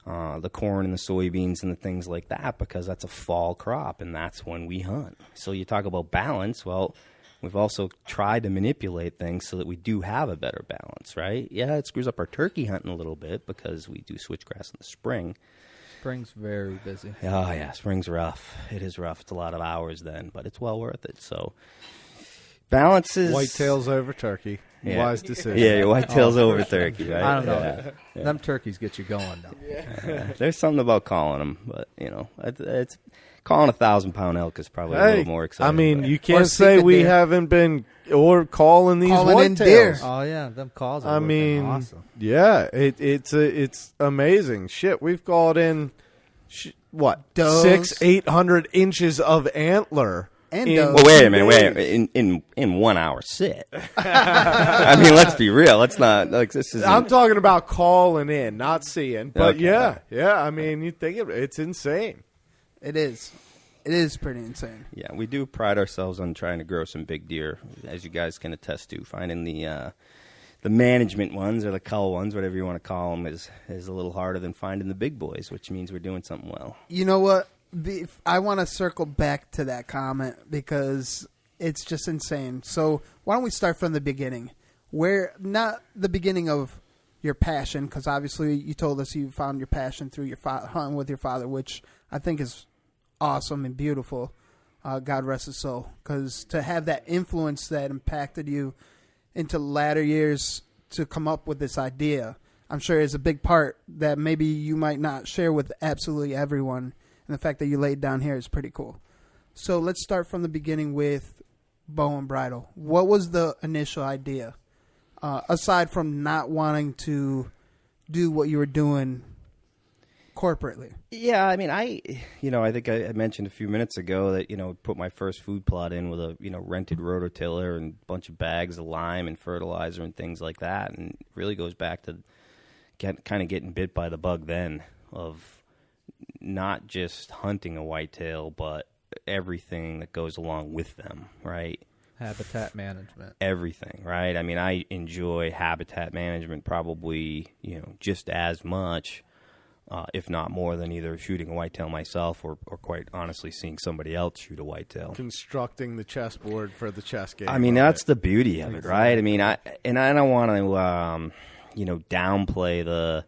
the corn and the soybeans and the things like that because that's a fall crop, and that's when we hunt. So you talk about balance. Well, we've also tried to manipulate things so that we do have a better balance, right? Yeah, it screws up our turkey hunting a little bit because we do switchgrass in the spring. Spring's very busy. Oh, yeah, spring's rough. It is rough. It's a lot of hours then, but it's well worth it. So balance is... Whitetails over turkey. Yeah. Wise decision. Yeah, your whitetails over turkey, right? I don't know. Yeah. Them turkeys get you going, though. Yeah. There's something about calling them, but, it's calling a 1,000-pound elk is probably a little more exciting. I mean, but. you can't say we haven't been or calling these in whitetails. deer. Oh, yeah, them calls are awesome. Yeah, it's amazing. Shit, we've called in, Does. 600-800 inches of antler. Well, wait a minute. In 1 hour sit. I mean, let's be real. Let's not like this is. I'm talking about calling in, not seeing. But Okay. yeah. I mean, you think it's insane. It is. It is pretty insane. Yeah, we do pride ourselves on trying to grow some big deer, as you guys can attest to. Finding the management ones or the cull ones, whatever you want to call them, is a little harder than finding the big boys, which means we're doing something well. You know what? I want to circle back to that comment because it's just insane. So why don't we start from the beginning? Where not the beginning of your passion, because obviously you told us you found your passion through your hunting with your father, which I think is awesome and beautiful. God rest his soul. Because to have that influence that impacted you into latter years to come up with this idea, I'm sure is a big part that maybe you might not share with absolutely everyone. And the fact that you laid down here is pretty cool. So let's start from the beginning with Bow and Bridle. What was the initial idea? Aside from not wanting to do what you were doing corporately. Yeah, I mean, I think I mentioned a few minutes ago that, put my first food plot in with a, rented rototiller and a bunch of bags of lime and fertilizer and things like that. And it really goes back to kind of getting bit by the bug then of not just hunting a whitetail, but everything that goes along with them, right? Habitat management. Everything, right? I mean, I enjoy habitat management probably, just as much, if not more than either shooting a whitetail myself or quite honestly seeing somebody else shoot a whitetail. Constructing the chessboard for the chess game. I mean, that's the beauty of it, right? I mean, I don't want to, downplay the,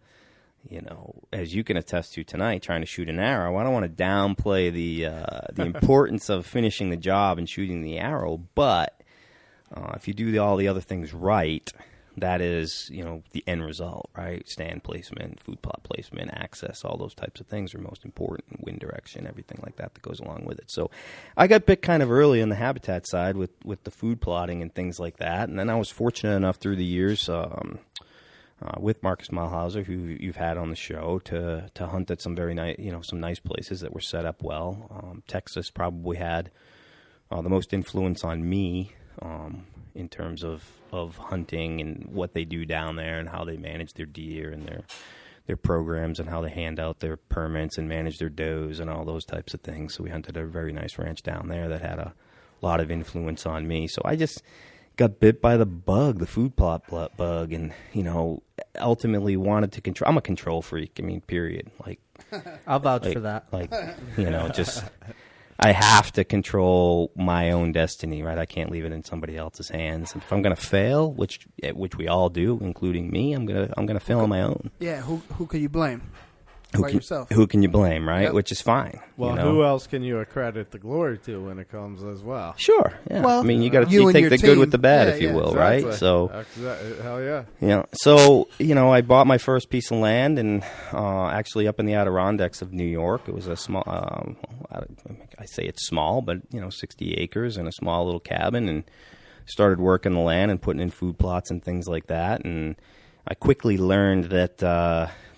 as you can attest to tonight, trying to shoot an arrow. I don't want to downplay the importance of finishing the job and shooting the arrow, but if you do all the other things right, that is, the end result, right? Stand placement, food plot placement, access, all those types of things are most important. Wind direction, everything like that goes along with it. So I got bit kind of early on the habitat side with the food plotting and things like that. And then I was fortunate enough through the years with Marcus Malhauser, who you've had on the show, to hunt at some very nice, some nice places that were set up well. Texas probably had the most influence on me in terms of hunting and what they do down there and how they manage their deer and their programs and how they hand out their permits and manage their does and all those types of things. So we hunted a very nice ranch down there that had a lot of influence on me. So I just got bit by the bug, the food plot bug, and, ultimately wanted to control. I'm a control freak. I mean, period. Like, I'll vouch for that. Like, just I have to control my own destiny, right? I can't leave it in somebody else's hands. If I'm going to fail, which we all do, including me, I'm gonna fail on my own. Yeah, who can you blame? Yourself. Who can you blame, right? Yep. Which is fine. Well, who else can you accredit the glory to when it comes as well? Sure. Yeah. Well, I mean, you take the good with the bad, if you will, exactly. right? So, hell yeah. Yeah. So, I bought my first piece of land, and actually up in the Adirondacks of New York. It was a small. I say it's small, but 60 acres and a small little cabin, and started working the land and putting in food plots and things like that, and I quickly learned that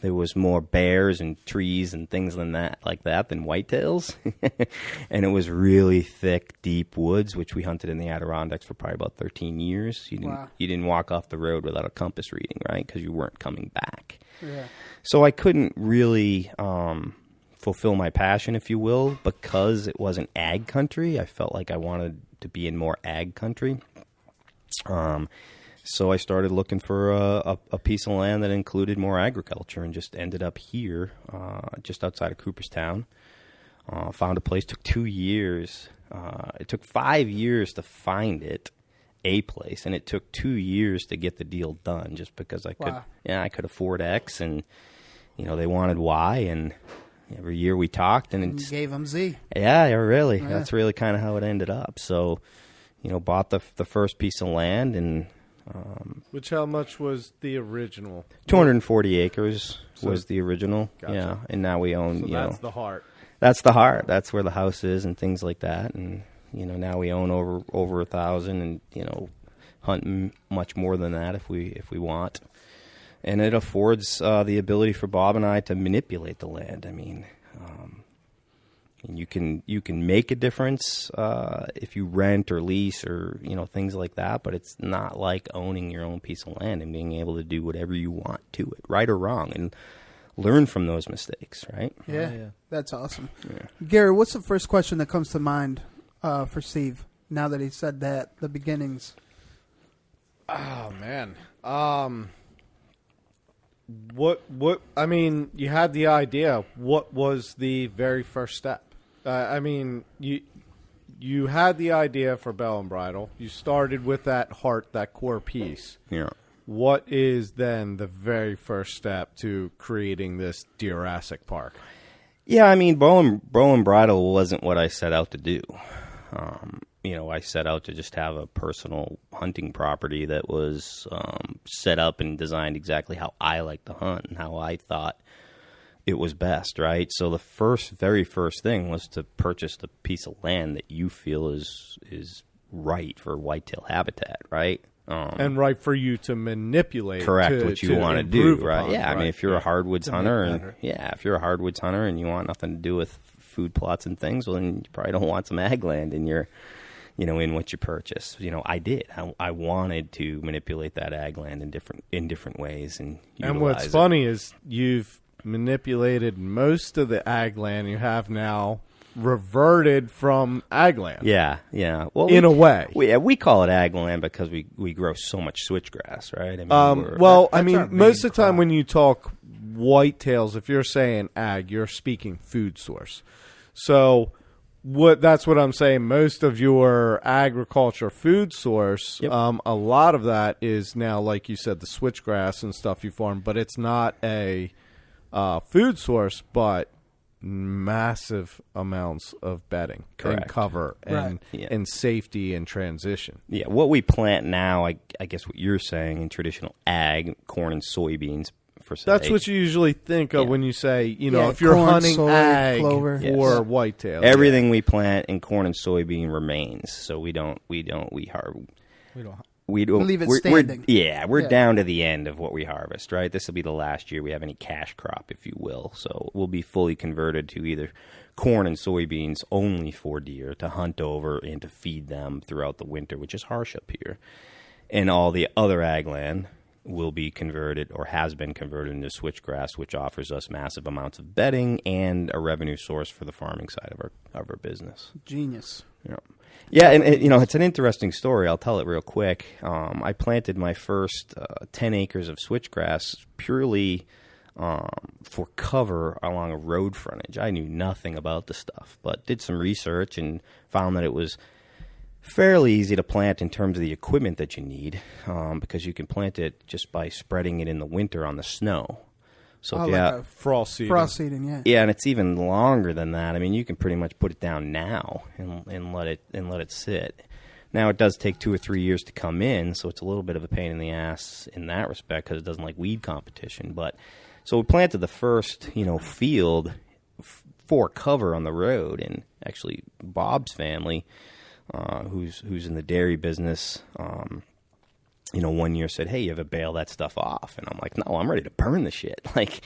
there was more bears and trees and things like that than whitetails. And it was really thick, deep woods, which we hunted in the Adirondacks for probably about 13 years. You didn't walk off the road without a compass reading, right? Because you weren't coming back. Yeah. So I couldn't really fulfill my passion, if you will, because it wasn't ag country. I felt like I wanted to be in more ag country. So I started looking for a piece of land that included more agriculture, and just ended up here, just outside of Cooperstown. Found a place. Took 2 years. It took 5 years to find a place, and it took 2 years to get the deal done. Just because I could afford X, and they wanted Y, and every year we talked, and you gave them Z. Yeah, really. Yeah. That's really kind of how it ended up. So, bought the first piece of land, and which, how much was the original? 240 acres was the original. Gotcha. Yeah, and now we own. So that's the heart. That's the heart. That's where the house is and things like that. And now we own over 1,000, and hunt much more than that if we want. And it affords the ability for Bob and I to manipulate the land. I mean, you can make a difference if you rent or lease or things like that, but it's not like owning your own piece of land and being able to do whatever you want to it, right or wrong, and learn from those mistakes, right? Yeah, that's awesome. Yeah. Gary, what's the first question that comes to mind for Steve now that he said that, the beginnings? Oh man, what? I mean, you had the idea. What was the very first step? I mean, you had the idea for Bell and Bridle. You started with that heart, that core piece. Yeah. What is then the very first step to creating this Deerassic Park? Yeah, I mean, Bow and Bridle wasn't what I set out to do. I set out to just have a personal hunting property that was set up and designed exactly how I like to hunt and how I thought it was best, right? So the very first thing was to purchase the piece of land that you feel is right for whitetail habitat, right? And right for you to manipulate. Correct, what you want to do, right? Upon, yeah, right? I mean, if you're a hardwoods hunter, if you're a hardwoods hunter and you want nothing to do with food plots and things, well, then you probably don't want some ag land in your, in what you purchase. I did. I wanted to manipulate that ag land in different ways, and what's funny is you've manipulated most of the ag land you have now reverted from ag land. Yeah. Well, in a way. We call it ag land because we grow so much switchgrass, right? I mean, most of the time when you talk whitetails, if you're saying ag, you're speaking food source. So that's what I'm saying. Most of your agriculture food source, a lot of that is now, like you said, the switchgrass and stuff you farm, but it's not a food source, but massive amounts of bedding and cover and safety and transition. Yeah, what we plant now, I guess what you're saying in traditional ag, corn and soybeans. That's what you usually think of when you say, if you're corn, hunting soy, ag clover. for whitetail. Everything we plant in corn and soybean remains. So we don't. we don't leave it standing. We're down to the end of what we harvest, right? This will be the last year we have any cash crop, if you will. So we'll be fully converted to either corn and soybeans only for deer to hunt over and to feed them throughout the winter, which is harsh up here. And all the other ag land will be converted or has been converted into switchgrass, which offers us massive amounts of bedding and a revenue source for the farming side of our business. Genius. Yeah, and it's an interesting story. I'll tell it real quick. I planted my first 10 acres of switchgrass purely for cover along a road frontage. I knew nothing about the stuff, but did some research and found that it was fairly easy to plant in terms of the equipment that you need, because you can plant it just by spreading it in the winter on the snow. So frost seeding. Frost seeding, yeah. Yeah, and it's even longer than that. I mean, you can pretty much put it down now and let it sit. Now it does take 2 or 3 years to come in, so it's a little bit of a pain in the ass in that respect because it doesn't like weed competition. But so we planted the first field for cover on the road, and actually Bob's family, who's in the dairy business, 1 year said, "Hey, you ever bail that stuff off?" And I'm like, "No, I'm ready to burn the shit." Like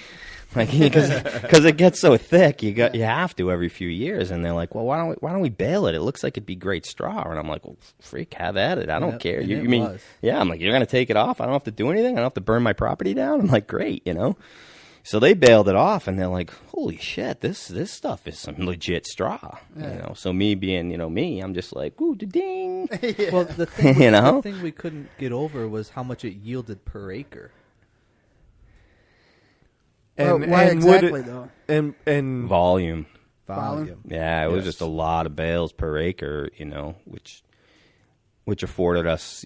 because it gets so thick, you have to every few years. And they're like, "Well, why don't we bail it? It looks like it'd be great straw." And I'm like, "Well, freak, have at it. I don't care." You mean? Was. Yeah, I'm like, "You're gonna take it off? I don't have to do anything. I don't have to burn my property down." I'm like, "Great, So they bailed it off, and they're like, "Holy shit, this stuff is some legit straw." Yeah. So me being, me, I'm just like, "Ooh, ding." Yeah. Well, the thing we couldn't get over was how much it yielded per acre. Why exactly though? And volume. Yeah, it was just a lot of bales per acre, which afforded us,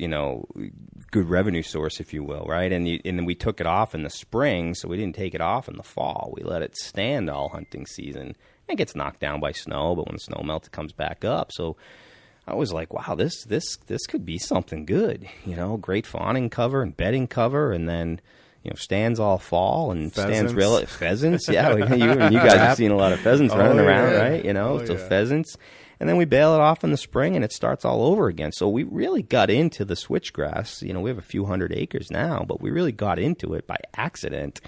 good revenue source, if you will, right? And then we took it off in the spring, so we didn't take it off in the fall. We let it stand all hunting season. It gets knocked down by snow, but when the snow melts, it comes back up. So I was like, wow, this could be something good, great fawning cover and bedding cover, and then stands all fall and pheasants. Yeah, you guys have seen a lot of pheasants running around, right? Pheasants. And then we bail it off in the spring, and it starts all over again. So we really got into the switchgrass. We have a few hundred acres now, but we really got into it by accident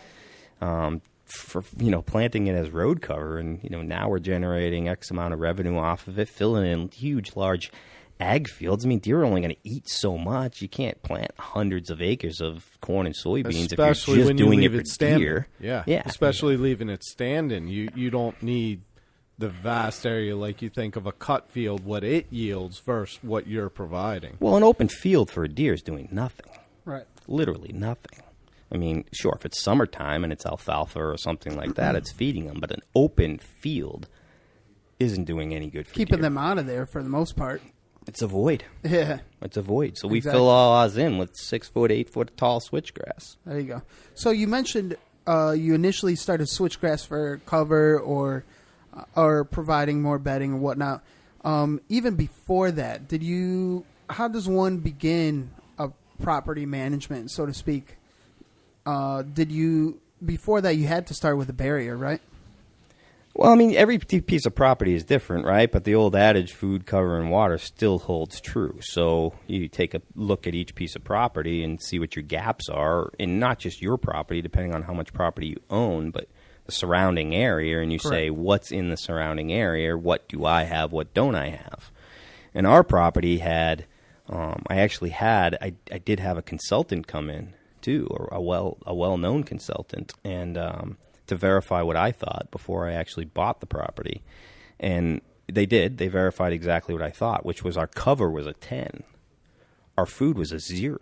for planting it as road cover. And now we're generating X amount of revenue off of it, filling in huge, large ag fields. I mean, deer are only going to eat so much. You can't plant hundreds of acres of corn and soybeans if you're just doing it for deer. Yeah, especially leaving it standing. You don't need the vast area like you think of a cut field, what it yields versus what you're providing. Well, an open field for a deer is doing nothing. Right. Literally nothing. I mean, sure, if it's summertime and it's alfalfa or something like that, it's feeding them. But an open field isn't doing any good for keeping deer. them out of there for the most part. It's a void. Yeah. It's a void. So we fill all ours in with 6 foot, 8 foot tall switchgrass. There you go. So you mentioned you initially started switchgrass for cover or providing more bedding and whatnot. Even before that, how does one begin a property management, so to speak? Before that, you had to start with a barrier, right? Well, I mean, every piece of property is different, right? But the old adage, food, cover, and water, still holds true. So you take a look at each piece of property and see what your gaps are, and not just your property, depending on how much property you own, but the surrounding area, and you say, what's in the surrounding area? What do I have? What don't I have? And our property had, I did have a consultant come in too, or a well-known consultant, and to verify what I thought before I actually bought the property. And they did. They verified exactly what I thought, which was our cover was a 10. Our food was a 0.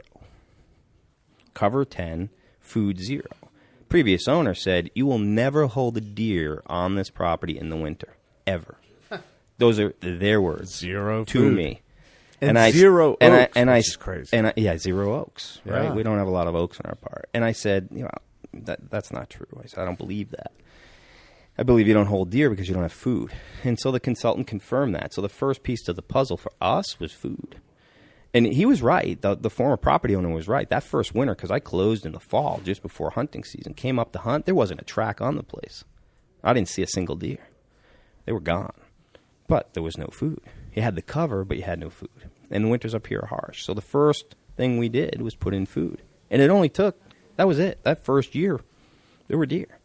Cover 10, food 0. Previous owner said, you will never hold a deer on this property in the winter, ever. Those are their words. 0 to food. me. And 0 oaks, which is crazy. 0 oaks, right? Yeah. We don't have a lot of oaks on our part. And I said, that's not true. I said, I don't believe that. I believe you don't hold deer because you don't have food. And so the consultant confirmed that. So the first piece to the puzzle for us was food. And he was right. The former property owner was right. That first winter, because I closed in the fall just before hunting season, came up to hunt, there wasn't a track on the place. I didn't see a single deer. They were gone. But there was no food. You had the cover, but you had no food. And the winters up here are harsh. So the first thing we did was put in food. And it only took, that was it. That first year, there were deer.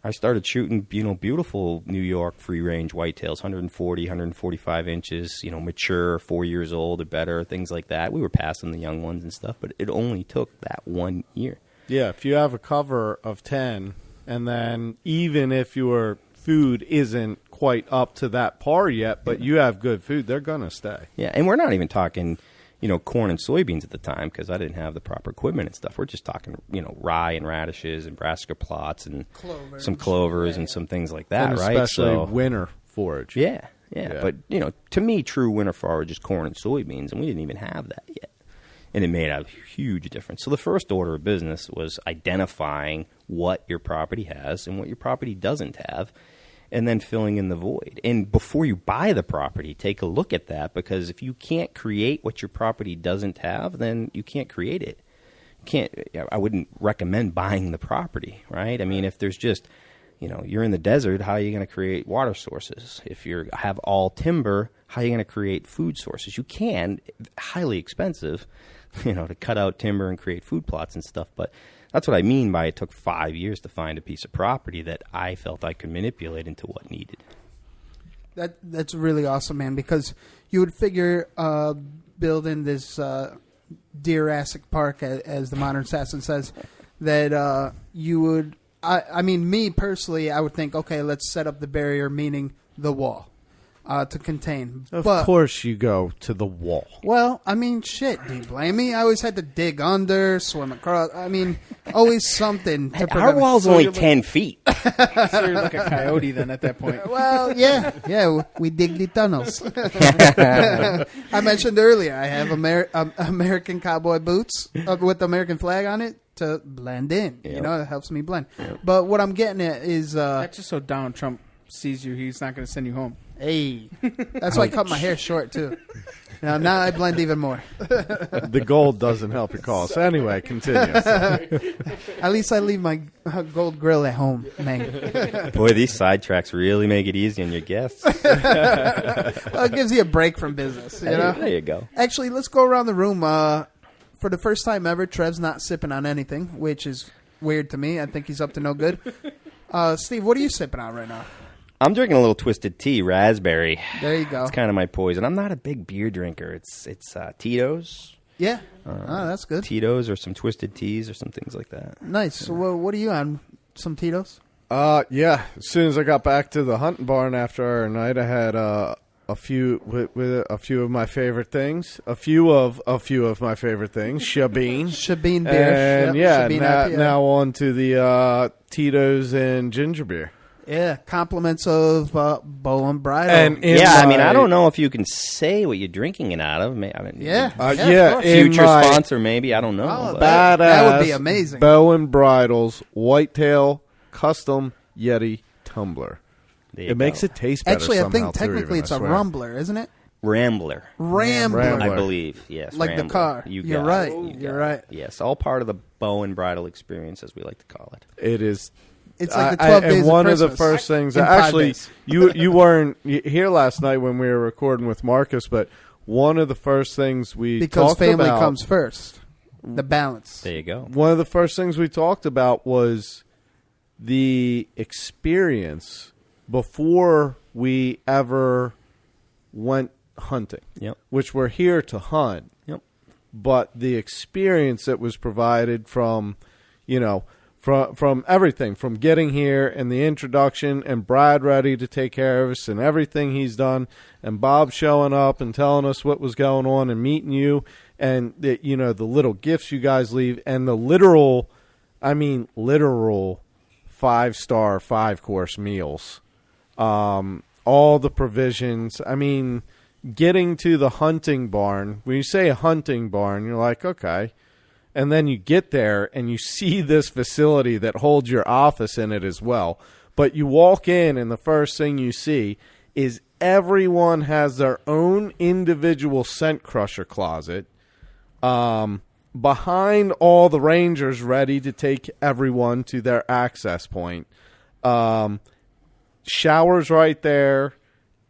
I started shooting, beautiful New York free-range whitetails, 140, 145 inches, mature, 4 years old or better, things like that. We were passing the young ones and stuff, but it only took that 1 year. Yeah, if you have a cover of 10, and then even if your food isn't quite up to that par yet, but you have good food, they're going to stay. Yeah, and we're not even talking, corn and soybeans at the time because I didn't have the proper equipment and stuff. We're just talking, rye and radishes and brassica plots and some clovers and some things like that, and right? especially winter forage. Yeah. But, to me, true winter forage is corn and soybeans, and we didn't even have that yet. And it made a huge difference. So the first order of business was identifying what your property has and what your property doesn't have, and then filling in the void. And before you buy the property, take a look at that, because if you can't create what your property doesn't have, then you can't create it. I wouldn't recommend buying the property, right? I mean, if there's just, you're in the desert, how are you going to create water sources? If you have all timber, how are you going to create food sources? You can, highly expensive, to cut out timber and create food plots and stuff, but that's what I mean by it took 5 years to find a piece of property that I felt I could manipulate into what needed. That's really awesome, man, because you would figure building this Deerassic Park, as the modern assassin says, that you would, I mean, me personally, I would think, okay, let's set up the barrier, meaning the wall. To contain. Of course you go to the wall. Well, I mean, shit, do you blame me? I always had to dig under, swim across. I mean, always something to prevent. Our wall's only 10 feet. So you're like a coyote then at that point. Well, yeah, we dig the tunnels. I mentioned earlier, I have American cowboy boots with the American flag on it to blend in. Yep. It helps me blend. Yep. But what I'm getting at is... That's just so Donald Trump sees you, he's not going to send you home. Hey, that's why I cut my hair short too. Now I blend even more. The gold doesn't help your cause. Anyway, continue. At least I leave my gold grill at home, man. Boy, these sidetracks really make it easy on your guests. Well, it gives you a break from business. There you go. Actually, let's go around the room. For the first time ever, Trev's not sipping on anything, which is weird to me. I think he's up to no good. Steve, what are you sipping on right now? I'm drinking a little Twisted Tea, raspberry. There you go. It's kind of my poison. I'm not a big beer drinker. It's Tito's. Yeah. That's good. Tito's or some Twisted Teas or some things like that. Nice. So what are you on? Some Tito's? Yeah. As soon as I got back to the hunting barn after our night, I had a few of my favorite things. A few of my favorite things. Shabeen beer. And Shabeen now on to the Tito's and ginger beer. Yeah, compliments of Bow and Bridle. And I don't know if you can say what you're drinking it out of. Future sponsor, maybe. I don't know. Oh, that would be amazing. Bow and Bridle's Whitetail Custom Yeti Tumbler. It makes it taste better. Actually, I think technically it's a Rumbler, isn't it? Rambler, I believe. Yes, like Rambler. the car. You're right. You're right. Yes, all part of the Bow and Bridle experience, as we like to call it. It is. It's like the 12 days and one of of the first things, actually, you weren't here last night when we were recording with Marcus, but one of the first things we talked about... Because family comes first. The balance. There you go. One of the first things we talked about was the experience before we ever went hunting. Yep. Which we're here to hunt. Yep. But the experience that was provided from, from everything, from getting here and the introduction and Brad ready to take care of us and everything he's done and Bob showing up and telling us what was going on and meeting you and, the little gifts you guys leave and the literal 5-star, 5-course meals. All the provisions. I mean, getting to the hunting barn, when you say a hunting barn, you're like, okay. And then you get there and you see this facility that holds your office in it as well. But you walk in and the first thing you see is everyone has their own individual scent crusher closet behind all the rangers ready to take everyone to their access point. Showers right there.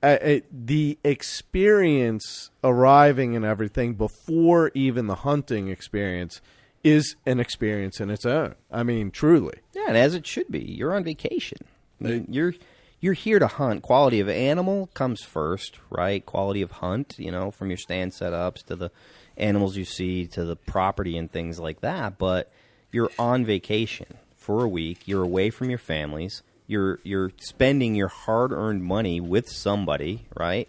the experience arriving and everything before even the hunting experience is an experience in its own. I mean, truly. Yeah, and as it should be. You're on vacation. I mean, you're here to hunt. Quality of animal comes first, right? Quality of hunt, from your stand setups to the animals you see to the property and things like that. But you're on vacation for a week. You're away from your families. You're spending your hard-earned money with somebody, right?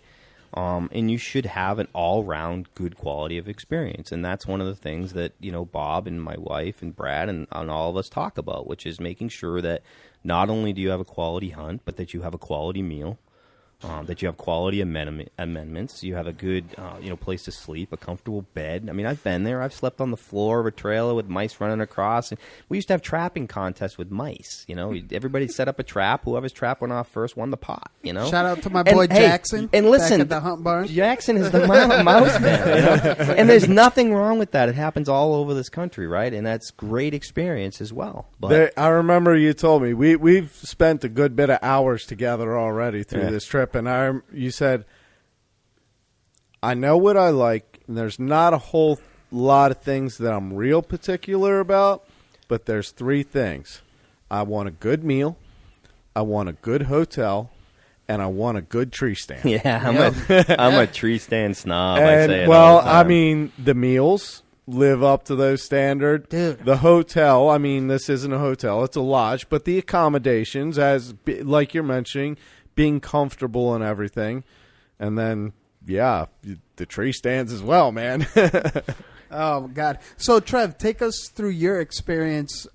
And you should have an all-round good quality of experience. And that's one of the things that, Bob and my wife and Brad and all of us talk about, which is making sure that not only do you have a quality hunt, but that you have a quality meal, that you have quality amendments, you have a good, place to sleep, a comfortable bed. I mean, I've been there. I've slept on the floor of a trailer with mice running across. And we used to have trapping contests with mice. Everybody set up a trap. Whoever's trap went off first won the pot. Shout out to my boy Jackson. And listen, back at the hunt barn. Jackson is the mouse man. And there's nothing wrong with that. It happens all over this country, right? And that's great experience as well. But I remember you told me we've spent a good bit of hours together already through this trip. And you said, I know what I like, and there's not a whole lot of things that I'm real particular about, but there's 3 things. I want a good meal, I want a good hotel, and I want a good tree stand. Yeah, I'm a tree stand snob. And, I say it all the time. I mean, the meals live up to those standards. Dude. The hotel, I mean, this isn't a hotel, it's a lodge, but the accommodations, like you're mentioning, being comfortable and everything. And then, the tree stands as well, man. Oh, God. So, Trev, take us through your experience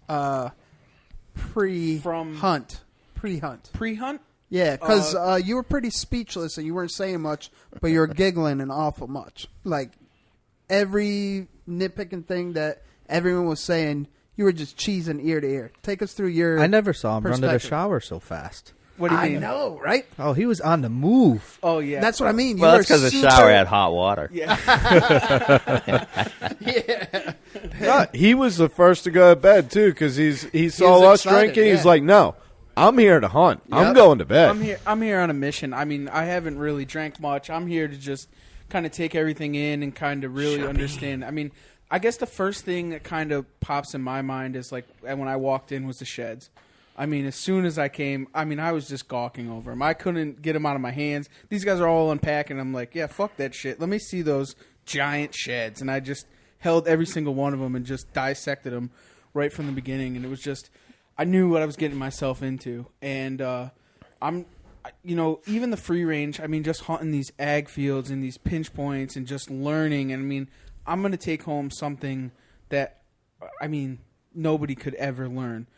pre-hunt. Pre-hunt? Yeah, because you were pretty speechless and you weren't saying much, but you were giggling an awful much. Like, every nitpicking thing that everyone was saying, you were just cheesing ear to ear. Take us through your I never saw him run to the shower so fast. What do you mean? I know, right? Oh, he was on the move. Oh, yeah. That's what I mean. Well, that's because the shower had hot water. Yeah. Yeah. He was the first to go to bed, too, because he saw us excited, drinking. yeah. He's like, no, I'm here to hunt. Yep. I'm going to bed. I'm here on a mission. I mean, I haven't really drank much. I'm here to just kind of take everything in and kind of really understand. I mean, I guess the first thing that kind of pops in my mind is like when I walked in was the sheds. I mean, as soon as I came, I was just gawking over them. I couldn't get them out of my hands. These guys are all unpacking. I'm like, yeah, fuck that shit. Let me see those giant sheds. And I just held every single one of them and just dissected them right from the beginning. And it was just, I knew what I was getting myself into. And even the free range, just hunting these ag fields and these pinch points and just learning. And I'm going to take home something that, nobody could ever learn.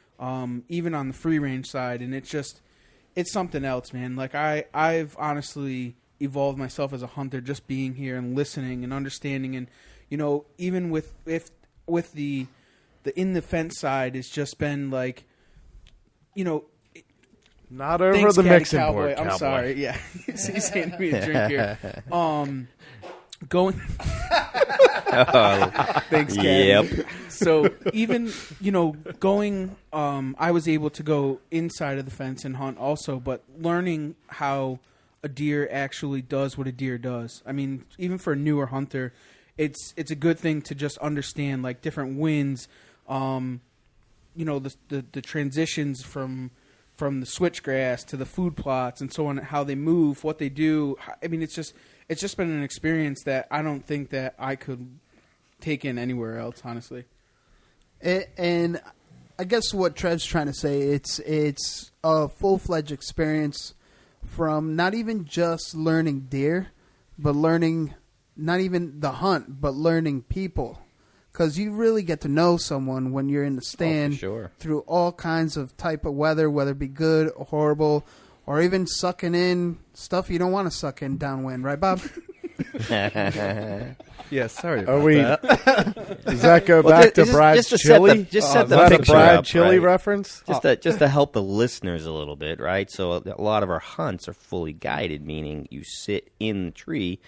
Even on the free range side, and it's something else, man. Like I've honestly evolved myself as a hunter just being here and listening and understanding, and even with the in the fence side, it's just been like, not over the mixing board. Cowboy. I'm sorry, yeah, he's handing me a drink here. Going. Thanks, Ken. Yep. So even going, I was able to go inside of the fence and hunt also, but learning how a deer actually does what a deer does. I mean, even for a newer hunter, it's a good thing to just understand like different winds, the transitions from the switchgrass to the food plots and so on, how they move, what they do. I mean, it's just been an experience that I don't think that I could take in anywhere else, honestly. And I guess what Trev's trying to say, it's a full-fledged experience from not even just learning deer, but learning not even the hunt, but learning people. Because you really get to know someone when you're in the stand through all kinds of type of weather, whether it be good or horrible, or even sucking in stuff you don't want to suck in downwind. Right, Bob? Yeah, sorry Are about we? that. Does that go back to Brad's chili? Just set the is that picture a Brad up, chili right? reference? Just to help the listeners a little bit, right? So a lot of our hunts are fully guided, meaning you sit in the tree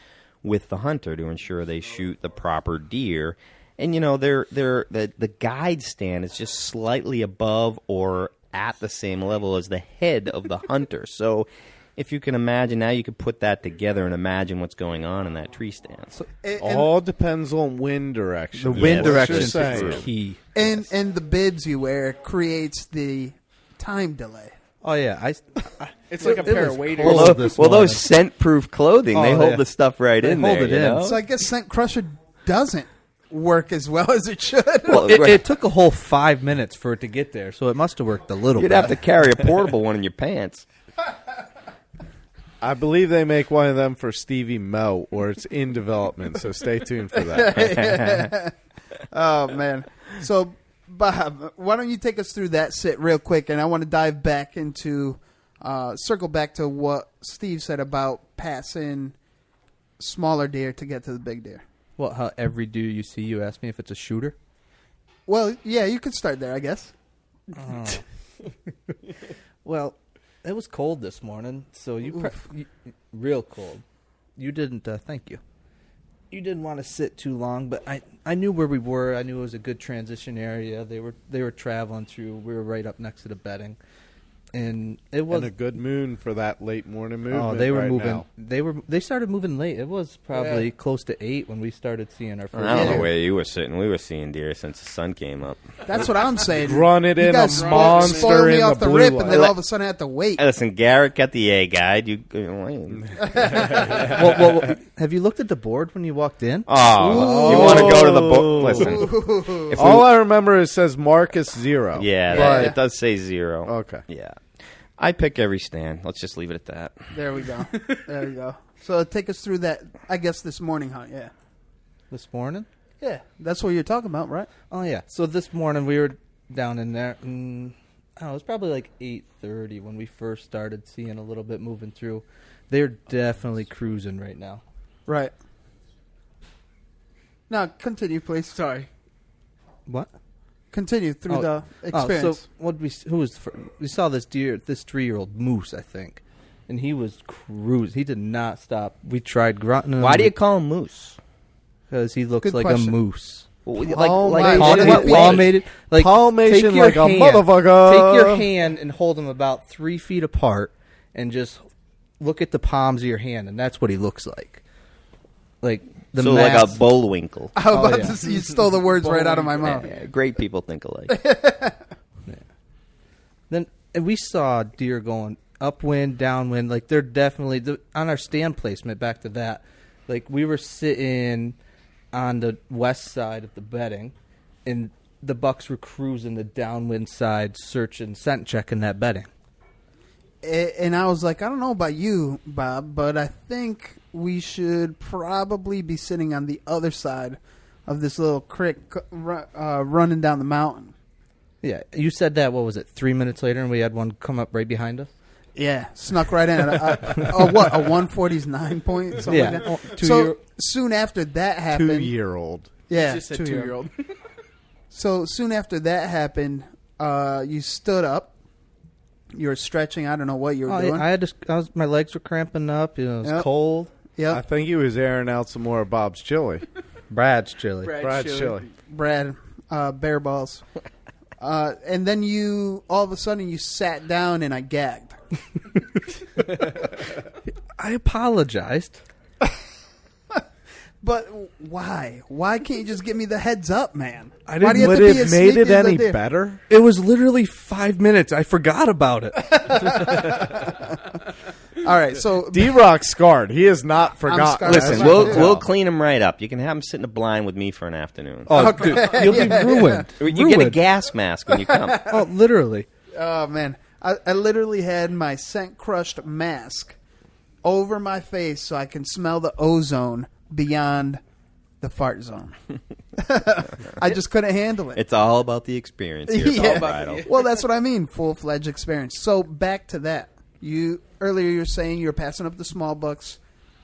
with the hunter to ensure they shoot the proper deer. And the guide stand is just slightly above or at the same level as the head of the hunter. So if you can imagine, now you could put that together and imagine what's going on in that tree stand. So, all depends on wind direction. The wind direction is is key. And the bibs you wear creates the time delay. Oh yeah, it's like a pair of waders. Well, those scent-proof clothing, they hold the stuff right in there. You know? So I guess Scent Crusher doesn't work as well as it should. Well, it took a whole 5 minutes for it to get there, so it must have worked a little bit. You'd have to carry a portable one in your pants. I believe they make one of them for Stevie Mo, or it's in development, so stay tuned for that. Oh, man. So, Bob, why don't you take us through that sit real quick, and I want to dive back into, circle back to what Steve said about passing smaller deer to get to the big deer. Well, how every deer you see, you ask me if it's a shooter? Well, yeah, you could start there, I guess. Well, it was cold this morning, so you real cold. You didn't, thank you. You didn't want to sit too long, but I knew where we were. I knew it was a good transition area. They were traveling through. We were right up next to the bedding. And it was a good moon for that late morning movement. Oh, they were right moving. Now. They started moving late. It was probably close to 8 when we started seeing our first. I don't know where you were sitting. We were seeing deer since the sun came up. That's what I'm saying. Grunted in a monster spoiled me in off the the rip, blue and then light. all of a sudden I had to wait. Listen, Garrett got the A guide. well, have you looked at the board when you walked in? Oh, you want to go to the board? Listen. All I remember is it says Marcus 0. Yeah, it does say 0. Okay. Yeah. I pick every stand. Let's just leave it at that. There we go. There we go. So take us through that, I guess, this morning hunt, yeah. This morning? Yeah. That's what you're talking about, right? Oh, yeah. So this morning we were down in there, and I don't know, it was probably like 8:30 when we first started seeing a little bit moving through. They're definitely cruising right now. Right. Now, continue, please. Sorry. What? Continue through the experience. So we saw this deer, this 3-year-old moose, I think, and he was cruising. He did not stop. We tried grunting. Why do you call him moose? Because he looks Good like question. a moose. Palmated like a motherfucker. Take your hand and hold him about 3 feet apart, and just look at the palms of your hand, and that's what he looks like. Like. Like a bullwinkle. I was about to say, you stole the words right out of my mouth. Yeah, great people think alike. Then we saw deer going upwind, downwind. Like they're definitely on our stand placement. Back to that, like we were sitting on the west side of the bedding, and the bucks were cruising the downwind side, searching, scent checking that bedding. And I was like, I don't know about you, Bob, but I think we should probably be sitting on the other side of this little creek running down the mountain. Yeah, you said that, what was it, 3 minutes later, and we had one come up right behind us? Yeah, snuck right in. A 140's 9 point? Something like that? So soon after that happened... 2-year-old. Yeah, just said 2-year-old. So soon after that happened, you stood up. You were stretching. I don't know what you were doing. My legs were cramping up. It was cold. Yeah, I think he was airing out some more of Bob's chili. Brad's chili. Brad's chili. Brad, bear balls. And then all of a sudden, you sat down and I gagged. I apologized. But why? Why can't you just give me the heads up, man? I didn't. Would it have made it any better? It was literally 5 minutes. I forgot about it. All right, so D-Rock's scarred. He has not forgotten. Listen, we'll clean him right up. You can have him sit in the blind with me for an afternoon. Oh, dude, you'll be ruined. You get a gas mask when you come. Oh, literally. Oh man, I literally had my scent crushed mask over my face so I can smell the ozone beyond the fart zone. I just couldn't handle it. It's all about the experience here. It's all Bridle. Well, that's what I mean, full-fledged experience. So back to that. Earlier you were saying you were passing up the small bucks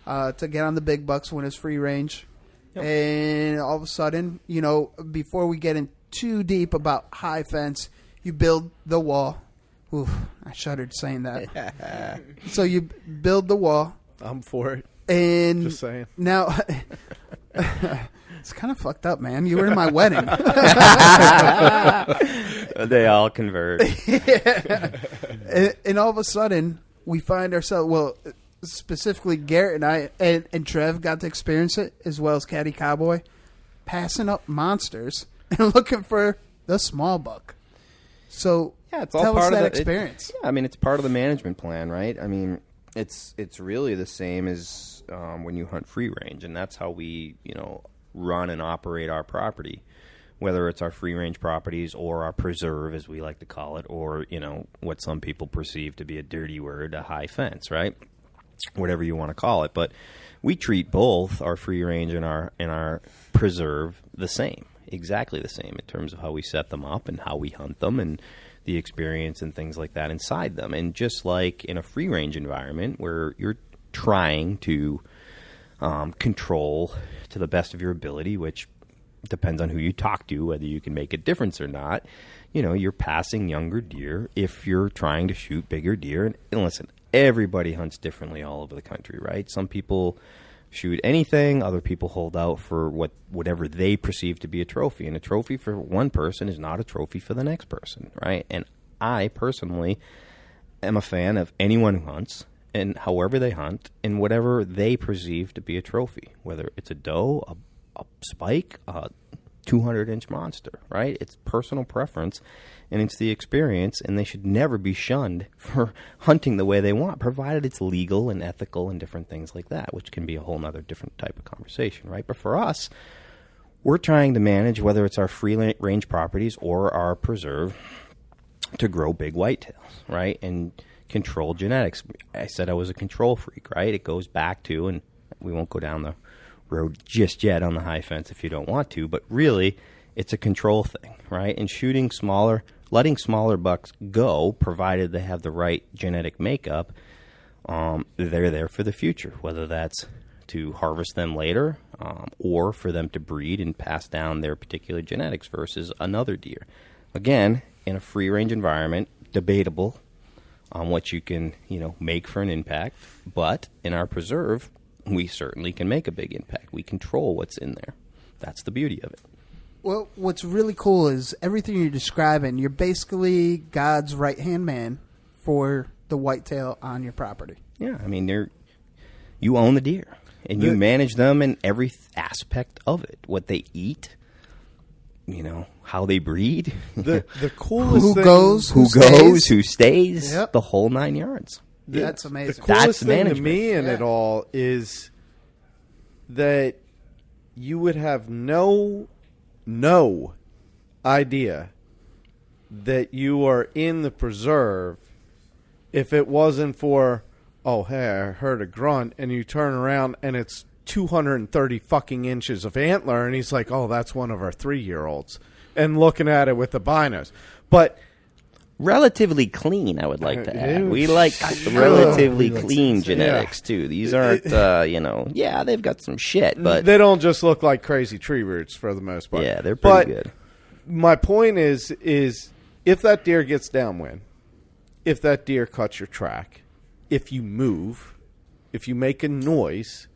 to get on the big bucks when it's free range. Yep. And all of a sudden, before we get in too deep about high fence, you build the wall. Oof, I shuddered saying that. So you build the wall. I'm for it. And just saying. Now, it's kind of fucked up, man. You were in my wedding. They all converge. And all of a sudden, we find ourselves, well, specifically Garrett and I and Trev got to experience it, as well as Caddy Cowboy, passing up monsters and looking for the small buck. So yeah, it's all tell part us of that the experience. I mean, it's part of the management plan, right? I mean, it's really the same as when you hunt free range, and that's how we, run and operate our property, whether it's our free range properties or our preserve, as we like to call it, or what some people perceive to be a dirty word, a high fence, right? Whatever you want to call it, but we treat both our free range and our preserve the same, exactly the same in terms of how we set them up and how we hunt them and the experience and things like that inside them. And just like in a free range environment where you're trying to control to the best of your ability, which depends on who you talk to, whether you can make a difference or not, you're passing younger deer if you're trying to shoot bigger deer. And listen, everybody hunts differently all over the country, right? Some people shoot anything. Other people hold out for whatever they perceive to be a trophy. And a trophy for one person is not a trophy for the next person, right? And I personally am a fan of anyone who hunts and however they hunt and whatever they perceive to be a trophy, whether it's a doe, a spike, a 200-inch monster, right? It's personal preference, and it's the experience, and they should never be shunned for hunting the way they want, provided it's legal and ethical and different things like that, which can be a whole other different type of conversation, right? But for us, we're trying to manage, whether it's our free range properties or our preserve, to grow big whitetails, right? And control genetics. I said I was a control freak, right? It goes back to, and we won't go down the road just yet on the high fence if you don't want to, but really it's a control thing, right? And shooting smaller, letting smaller bucks go, provided they have the right genetic makeup, they're there for the future, whether that's to harvest them later or for them to breed and pass down their particular genetics versus another deer. Again, in a free range environment, debatable on what you can, make for an impact, but in our preserve, we certainly can make a big impact. We control what's in there. That's the beauty of it. Well, what's really cool is everything you're describing, you're basically God's right-hand man for the whitetail on your property. Yeah, I mean, you own the deer, and you manage them in every aspect of it. What they eat, how they breed. The coolest who thing, goes, who stays, yep. The whole 9 yards. That's amazing. The coolest That's thing management. to me in it all is that you would have no idea that you are in the preserve if it wasn't for, oh, hey, I heard a grunt, and you turn around and it's 230 fucking inches of antler, and he's like, oh, that's one of our 3-year-olds, and looking at it with the binos. But relatively clean, I would like to add. We like relatively clean genetics, too. These aren't, they've got some shit, but they don't just look like crazy tree roots for the most part. Yeah, they're pretty good. My point is if that deer gets downwind, if that deer cuts your track, if you move, if you make a noise,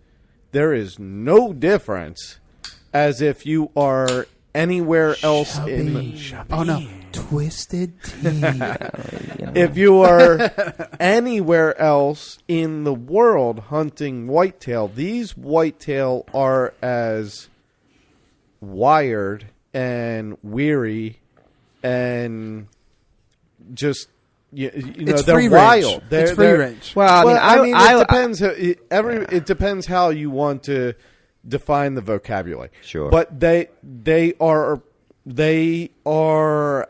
there is no difference as if you are anywhere else in the... Oh, no. Twisted Tea. If you are anywhere else in the world hunting whitetail, these whitetail are as wired and weary and just it's they're free wild. Range. It's free range. Well, I mean, it depends. It depends how you want to define the vocabulary. Sure, but they are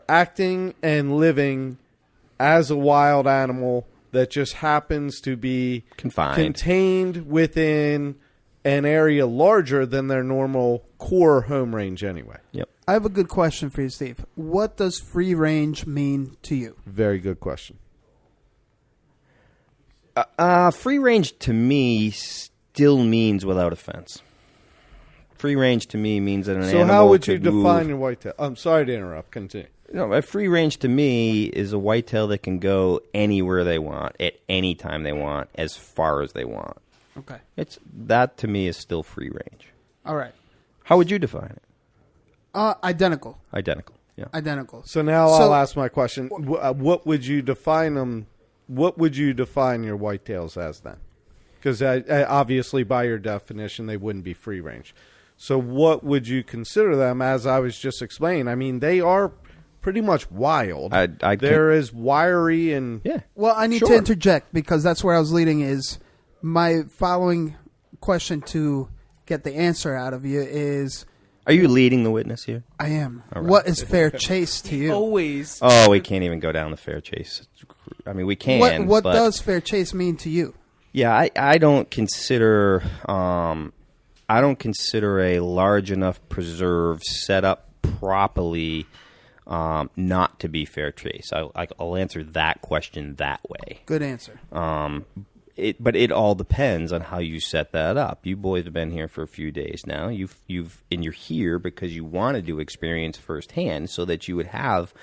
acting and living as a wild animal that just happens to be contained within an area larger than their normal core home range anyway. Yep. I have a good question for you, Steve. What does free range mean to you? Very good question. Free range to me still means without a fence. Free range to me means that an animal. So how would you define define your whitetail? I'm sorry to interrupt. Continue. No, a free range to me is a whitetail that can go anywhere they want at any time they want, as far as they want. Okay. That to me is still free range. All right. How would you define it? Identical. Identical. Yeah. Identical. So now I'll ask my question. What would you define them what would you define your whitetails as then? Because obviously, by your definition, they wouldn't be free range. So what would you consider them? As I was just explaining, I mean, they are pretty much wild. They're as wiry and Well, I need to interject because that's where I was leading. Is my following question to get the answer out of you is. Are you leading the witness here? I am. All right. What is fair chase to you? Always. Oh, we can't even go down the fair chase. I mean, we can. What but does fair chase mean to you? Yeah, I don't consider a large enough preserve set up properly not to be fair chase. I'll answer that question that way. Good answer. But it all depends on how you set that up. You boys have been here for a few days now. And you're here because you wanted to experience firsthand, so that you would have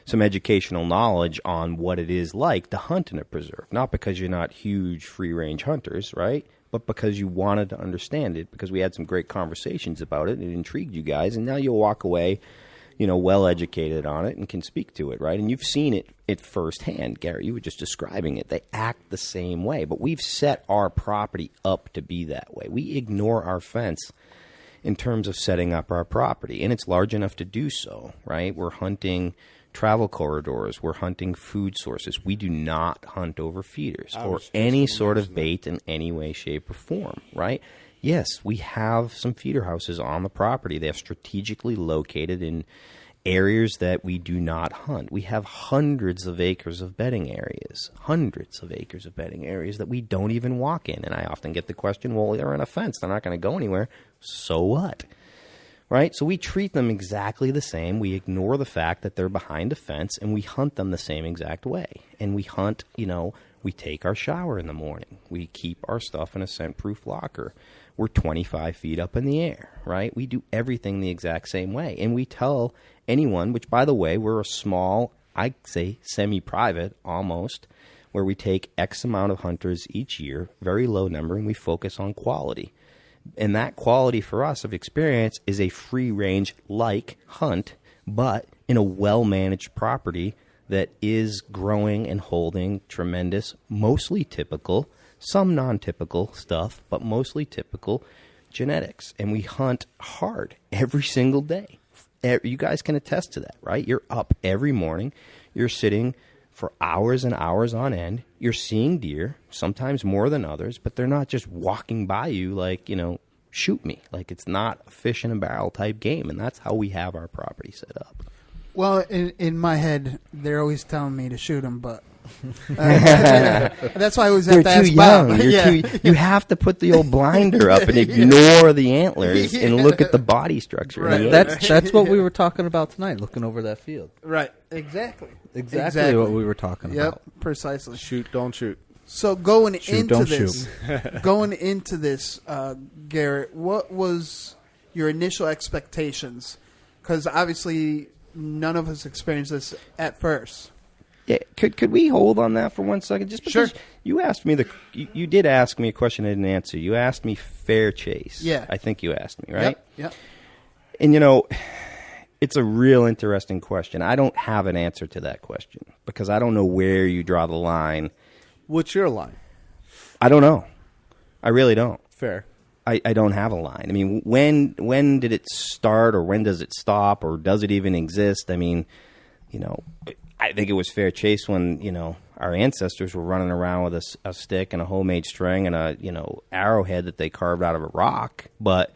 some educational knowledge on what it is like to hunt in a preserve. Not because you're not huge free-range hunters, right? But because you wanted to understand it, because we had some great conversations about it, and it intrigued you guys, and now you'll walk away, well-educated on it and can speak to it, right? And you've seen it firsthand. Gary, you were just describing it. They act the same way, but we've set our property up to be that way. We ignore our fence in terms of setting up our property, and it's large enough to do so, right? We're hunting travel corridors. We're hunting food sources. We do not hunt over feeders or any sort of bait in any way, shape, or form, right? Yes, we have some feeder houses on the property. They're strategically located in areas that we do not hunt. We have hundreds of acres of bedding areas that we don't even walk in. And I often get the question, well, they're on a fence. They're not going to go anywhere. So what? Right? So we treat them exactly the same. We ignore the fact that they're behind a fence, and we hunt them the same exact way. And we hunt, we take our shower in the morning. We keep our stuff in a scent-proof locker. We're 25 feet up in the air, right? We do everything the exact same way. And we tell anyone, which, by the way, we're a small, I'd say semi-private almost, where we take X amount of hunters each year, very low number, and we focus on quality. And that quality for us of experience is a free-range like hunt, but in a well-managed property that is growing and holding tremendous, mostly typical, some non-typical stuff, but mostly typical genetics. And we hunt hard every single day. You guys can attest to that, right? You're up every morning. You're sitting for hours and hours on end. You're seeing deer, sometimes more than others, but they're not just walking by you like, shoot me. Like, it's not a fish in a barrel type game, and that's how we have our property set up. Well, in my head, they're always telling me to shoot them, but that's why I always have to ask Bob. You have to put the old blinder up and ignore the antlers and look at the body structure. Right. That's what we were talking about tonight, looking over that field. Right. Exactly what we were talking about. Precisely. Shoot, don't shoot. So going into this, Garrett, what was your initial expectations? Because obviously none of us experienced this at first. Yeah, could we hold on that for 1 second? Just because you asked me you did ask me a question I didn't answer. You asked me fair chase. Yeah. I think you asked me, right? Yep. And it's a real interesting question. I don't have an answer to that question because I don't know where you draw the line. What's your line? I don't know. I really don't. Fair. I don't have a line. I mean, when did it start, or when does it stop, or does it even exist? I mean, I think it was fair chase when, our ancestors were running around with a stick and a homemade string and a, arrowhead that they carved out of a rock. But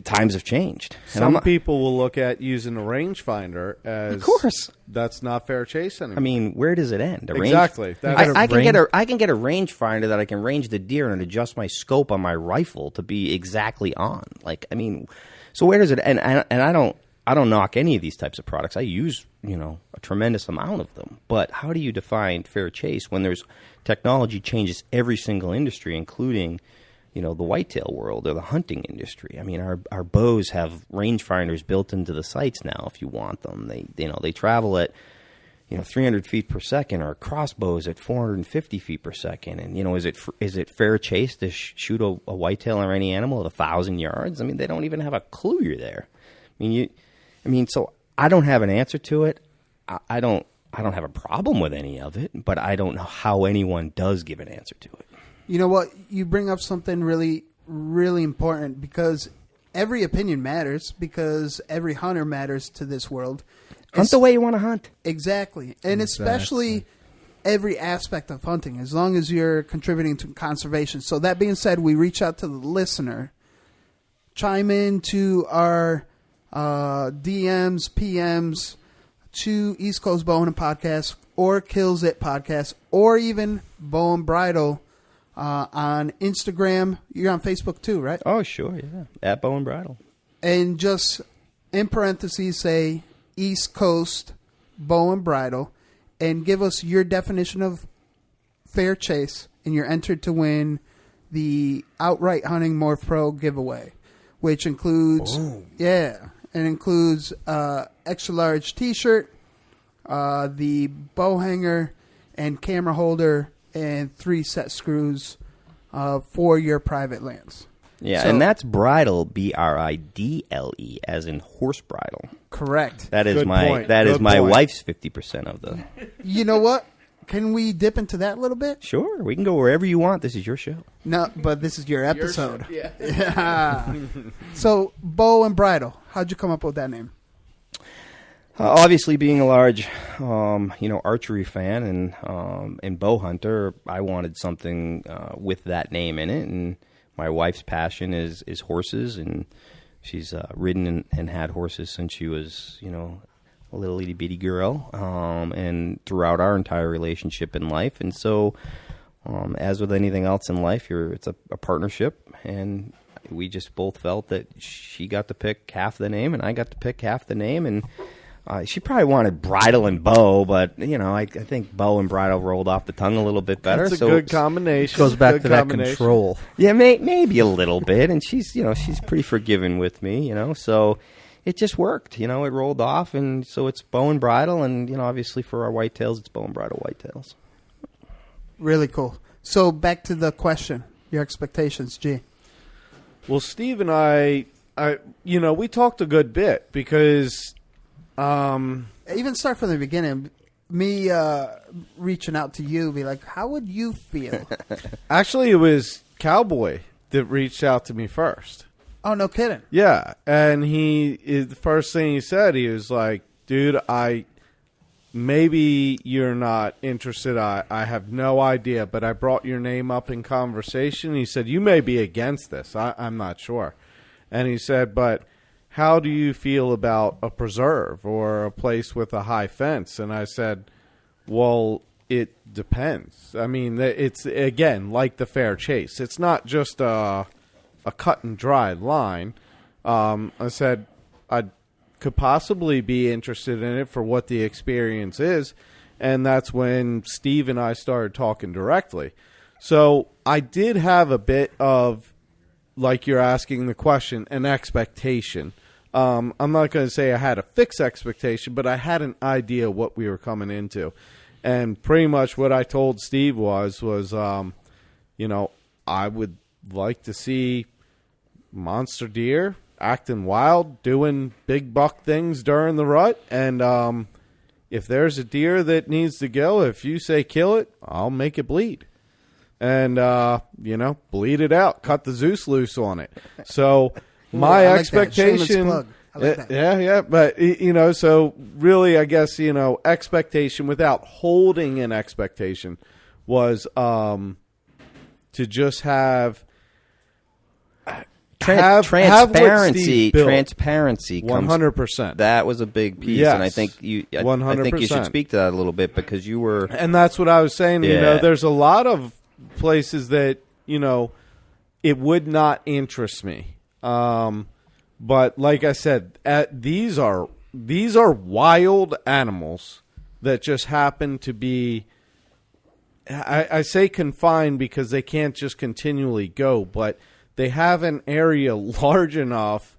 times have changed. Some people will look at using a rangefinder as, of course, that's not fair chase anymore. I mean, where does it end? Exactly. I can get a rangefinder that I can range the deer and adjust my scope on my rifle to be exactly on. So where does it end? And I don't knock any of these types of products. I use, a tremendous amount of them. But how do you define fair chase when there's technology changes every single industry, including, the whitetail world or the hunting industry? I mean, our bows have rangefinders built into the sights now if you want them. They travel at, 300 feet per second, or crossbows at 450 feet per second. And, is it fair chase to shoot a whitetail or any animal at 1,000 yards? I mean, they don't even have a clue you're there. So I don't have an answer to it. I don't I don't have a problem with any of it, but I don't know how anyone does give an answer to it. You know what? You bring up something really, really important, because every opinion matters, because every hunter matters to this world. Hunt the way you want to hunt. Exactly. And especially every aspect of hunting, as long as you're contributing to conservation. So that being said, we reach out to the listener. Chime in to our DMs, PMs, to East Coast Bowhunting Podcast or Kills It Podcast, or even Bow and Bridle on Instagram. You're on Facebook too, right? Oh, sure, yeah. At Bow and Bridle. And just in parentheses say East Coast Bow and Bridle, and give us your definition of fair chase, and you're entered to win the Outright Hunting Morph Pro giveaway, which includes extra large T-shirt, the bow hanger and camera holder, and 3 set screws for your private lands. Yeah, So- and that's bridle, BRIDLE, as in horse bridle. Correct. That is Good my point. that is Good my point. wife's 50% of the. You know what? Can we dip into that a little bit? Sure, we can go wherever you want. This is your show. No, but this is your episode. Yeah. Yeah. So, Bow and Bridle, how'd you come up with that name? Obviously, being a large, archery fan and bow hunter, I wanted something with that name in it. And my wife's passion is horses, and she's ridden and had horses since she was, a little itty bitty girl, and throughout our entire relationship in life. And so, as with anything else in life, it's a partnership, and we just both felt that she got to pick half the name, and I got to pick half the name, and she probably wanted bridle and bow, but I think bow and bridle rolled off the tongue a little bit better. That's a good combination. Goes back Good to that combination. control. Yeah, maybe a little bit, and she's pretty forgiving with me, so it just worked, it rolled off, and so it's bow and bridle, and obviously for our whitetails, it's bow and bridle whitetails. Really cool. So, back to the question, your expectations, G. Well, Steve and I we talked a good bit because. Even start from the beginning. Me reaching out to you, be like, how would you feel? Actually, it was Cowboy that reached out to me first. Oh, no kidding. Yeah, and the first thing he said, he was like, dude, maybe you're not interested. I have no idea, but I brought your name up in conversation. He said, you may be against this. I'm not sure. And he said, but how do you feel about a preserve or a place with a high fence? And I said, well, it depends. I mean, it's, again, like the fair chase. It's not just a cut and dry line. I said I could possibly be interested in it for what the experience is, and that's when Steve and I started talking directly. So I did have a bit of, like you're asking the question, an expectation. I'm not going to say I had a fixed expectation, but I had an idea what we were coming into. And pretty much what I told Steve was I would like to see monster deer acting wild, doing big buck things during the rut. And if there's a deer that needs to go, if you say kill it, I'll make it bleed. And, bleed it out, cut the Zeus loose on it. So... my I like expectation, that. I like that. yeah, but so really, I guess expectation without holding an expectation was to just have transparency. Have transparency, 100%. That was a big piece, yes. and I think you 100%. should speak to that a little bit because you were, and that's what I was saying. Yeah. There's a lot of places that it would not interest me. But like I said, these are wild animals that just happen to be, I say confined because they can't just continually go, but they have an area large enough,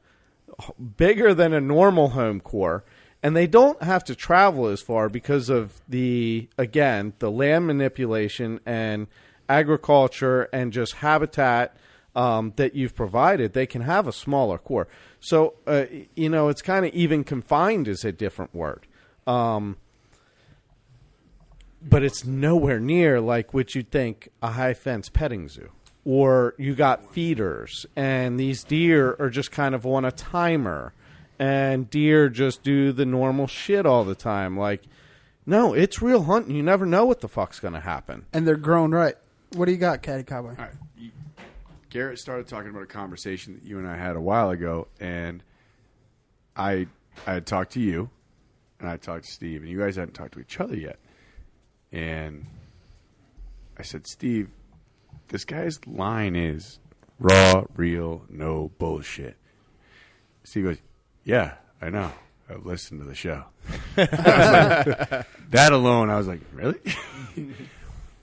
bigger than a normal home core, and they don't have to travel as far because of the land manipulation and agriculture and just habitat that you've provided. They can have a smaller core. So, it's kind of even confined is a different word. but it's nowhere near like what you'd think a high fence petting zoo. Or you got feeders, and these deer are just kind of on a timer, and deer just do the normal shit all the time. Like, no, it's real hunting. You never know what the fuck's going to happen. And they're grown right. What do you got, Caddy Cowboy? All right. Garrett started talking about a conversation that you and I had a while ago, and I had talked to you, and I talked to Steve, and you guys hadn't talked to each other yet. And I said, Steve, this guy's line is raw, real, no bullshit. Steve goes, yeah, I know. I've listened to the show. I was like, that alone, I was like, really?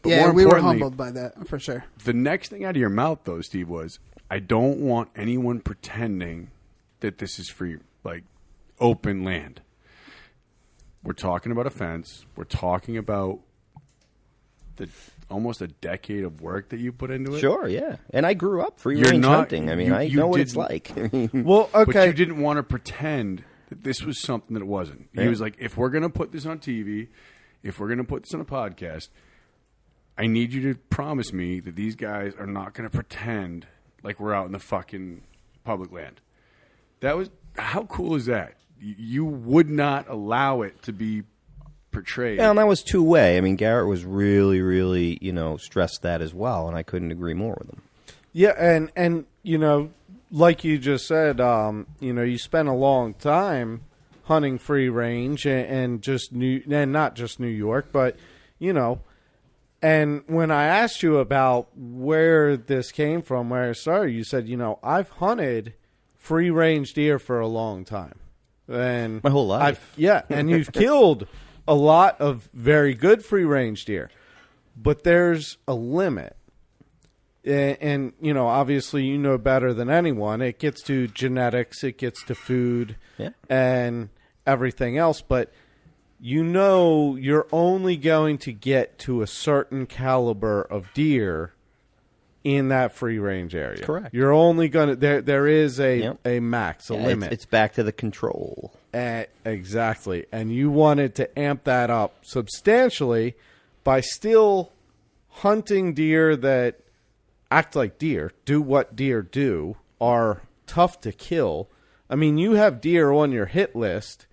But yeah, more we were importantly, humbled by that, for sure. The next thing out of your mouth, though, Steve, was, I don't want anyone pretending that this is free, like, open land. We're talking about a fence. We're talking about the almost a decade of work that you put into it. Sure, yeah. And I grew up free-range hunting. I mean, I know what it's like. Well, okay. But you didn't want to pretend that this was something that it wasn't. He was like, if we're going to put this on TV, if we're going to put this on a podcast, I need you to promise me that these guys are not going to pretend like we're out in the fucking public land. That was, how cool is that? You would not allow it to be portrayed. Yeah, and that was two-way. I mean, Garrett was really, really, stressed that as well, and I couldn't agree more with him. Yeah, and like you just said, you spent a long time hunting free range and not just New York, but and when I asked you about where this came from, where it started, you said, I've hunted free range deer for a long time. And my whole life. And you've killed a lot of very good free range deer. But there's a limit. And obviously you know better than anyone. It gets to genetics, it gets to food, and everything else. But you're only going to get to a certain caliber of deer in that free range area. Correct. You're only going to there is a max, a limit. It's back to the control. Exactly. And you wanted to amp that up substantially by still hunting deer that act like deer, do what deer do, are tough to kill. I mean, you have deer on your hit list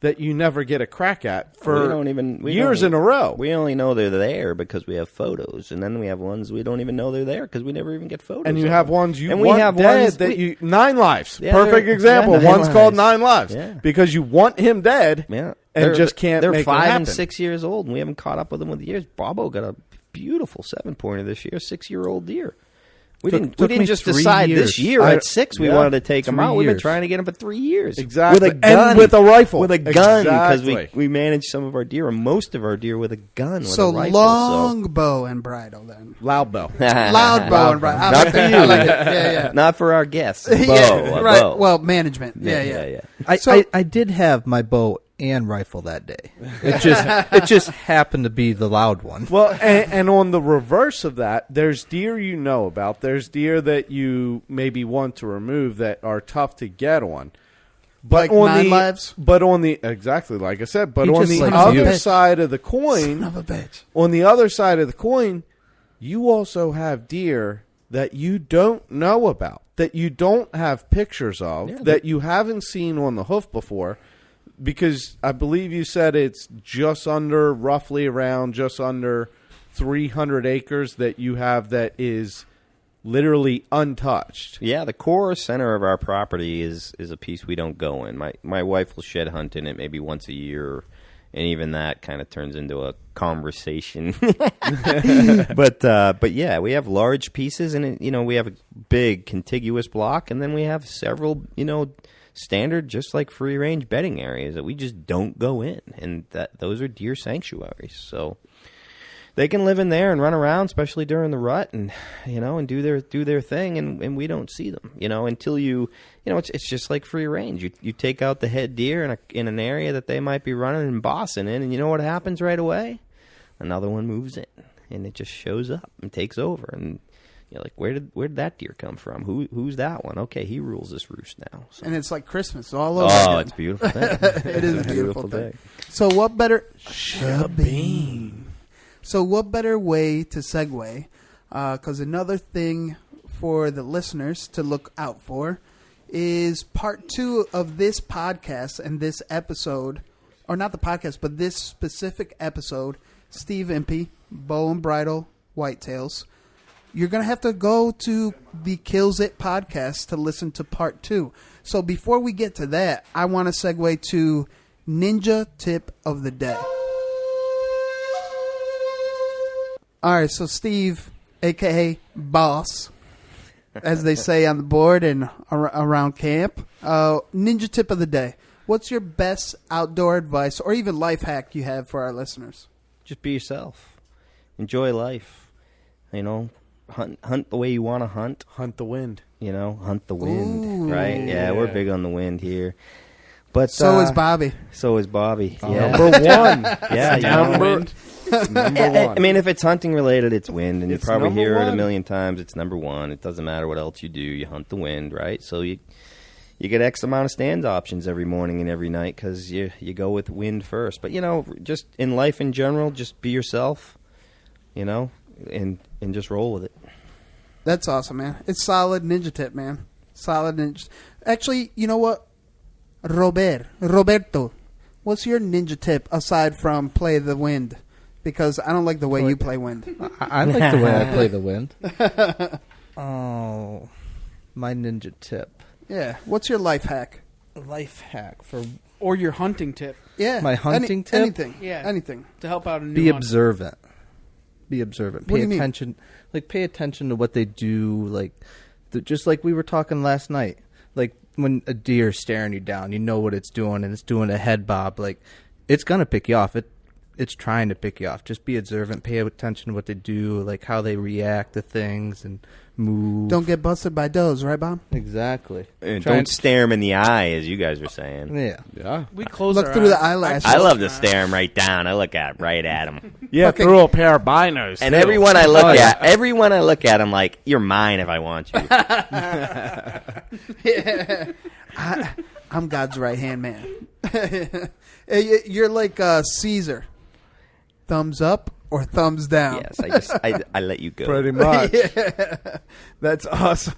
that you never get a crack at for years in a row. We only know they're there because we have photos, and then we have ones we don't even know they're there because we never even get photos. And you of have them. ones you and want we have dead ones that you 9 lives. Yeah, Perfect example. Nine One's lives. called 9 lives just you want him dead. Yeah, and just can't. They're make 5 it happen. and 6 years old, and we haven't caught up with them with the years. Bobo got a beautiful 7-pointer this year, 6-year-old deer. We didn't just decide this year at 6 we wanted to take him out. We've been trying to get him for 3 years. Exactly. With a gun. And with a rifle. With a gun. Exactly. Because we managed some of our deer, and most of our deer with a gun, with so a rifle. Long bow and bridle then. Loud bow. Loud bow and bridle. Not for you. I like it. Yeah. Not for our guests. Bow. Right. Bow. Well, management. Yeah. I did have my bow and rifle that day. It just happened to be the loud one. Well, and on the reverse of that, there's deer you know about. There's deer that you maybe want to remove that are tough to get on. But like on 9 lives? But on the exactly like I said. But He on just the likes other you. side of the coin, Son of a bitch. on the other side of the coin, you also have deer that you don't know about, that you don't have pictures of, that you haven't seen on the hoof before. Because I believe you said it's roughly around 300 acres that you have that is literally untouched. Yeah, the core center of our property is a piece we don't go in. My wife will shed hunt in it maybe once a year, and even that kind of turns into a conversation. But yeah, we have large pieces, and we have a big contiguous block, and then we have several standard, just like free range bedding areas that we just don't go in, and those are deer sanctuaries. So they can live in there and run around, especially during the rut, and and do their thing, and we don't see them, until it's just like free range. You take out the head deer in an area that they might be running and bossing in, and you know what happens right away? Another one moves in, and it just shows up and takes over, and you're like, where did that deer come from? Who's that one? Okay, he rules this roost now. So. And it's like Christmas all over. Oh, again. it's a beautiful thing. It is a beautiful thing. So what better? Shabine. So what better way to segue? Because another thing for the listeners to look out for is part 2 of this podcast and this episode, or not the podcast, but this specific episode, Steve Impey, Bow and Bridle, Whitetails. You're going to have to go to the Kills It podcast to listen to part 2. So before we get to that, I want to segue to Ninja Tip of the Day. All right, so Steve, a.k.a. Boss, as they say on the board and around camp, Ninja Tip of the Day. What's your best outdoor advice or even life hack you have for our listeners? Just be yourself. Enjoy life. You know, hunt the way you want to hunt. Hunt the wind. You know, hunt the wind. Ooh. Right? Yeah, we're big on the wind here. But so is Bobby. So is Bobby. Oh, yeah. Number one. Yeah, you number one. I mean, if it's hunting related, it's wind, and you It's probably number hear it a one. million times. It's number one. It doesn't matter what else you do. You hunt the wind, right? So you get X amount of stand options every morning and every night because you go with wind first. But, you know, just in life in general, just be yourself, you know, and just roll with it. That's awesome, man. It's solid ninja tip, man. Solid ninja. Actually, you know what? Roberto, what's your ninja tip aside from play the wind? Because I don't like the way you play wind. I like the way I play the wind. Oh, my ninja tip. Yeah. What's your life hack? Life hack for Or your hunting tip. Yeah. my hunting tip? Anything. Yeah. Anything. To help out a new Be hunter. observant. Be observant. What do Pay you mean? attention. Like pay attention to what they do. Like just like we were talking last night. Like when a deer's staring you down, you know what it's doing, and it's doing a head bob. Like it's gonna pick you off. It's trying to pick you off. Just be observant. Pay attention to what they do, like how they react to things and move. Don't get busted by does, right, Bob? Exactly. And Try don't and- stare them in the eye, as you guys were saying. Yeah. We close Look our through the eyes. eyelashes. I love to stare them right down. I look right at them. Yeah, Fucking- through a pair of binos. And too. everyone I look at, I'm like, you're mine if I want you. Yeah. I'm God's right hand man. You're like Caesar. Thumbs up or thumbs down. Yes, I let you go. Pretty much. Yeah. That's awesome.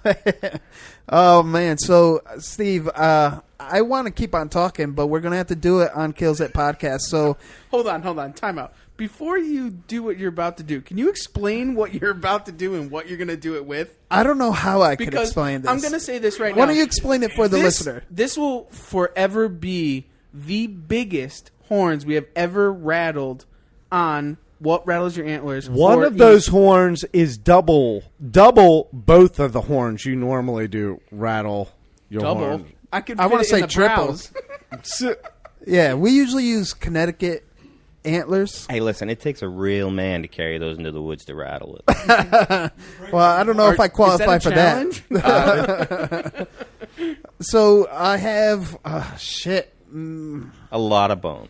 Oh, man. So, Steve, I want to keep on talking, but we're going to have to do it on Kills It Podcast. So, Hold on. Time out. Before you do what you're about to do, can you explain what you're about to do and what you're going to do it with? I don't know how I could Because explain this. I'm going to say this right now. Why don't you explain it for the listener? This will forever be the biggest horns we have ever rattled on What Rattles Your Antlers. One for of those East. horns is double both of the horns you normally do rattle your Double. horn. I could. I want to say the triple. brows. Yeah, we usually use Connecticut antlers. Hey, listen, it takes a real man to carry those into the woods to rattle it. Well, I don't know if I qualify is that for a that. So I have A lot of bone.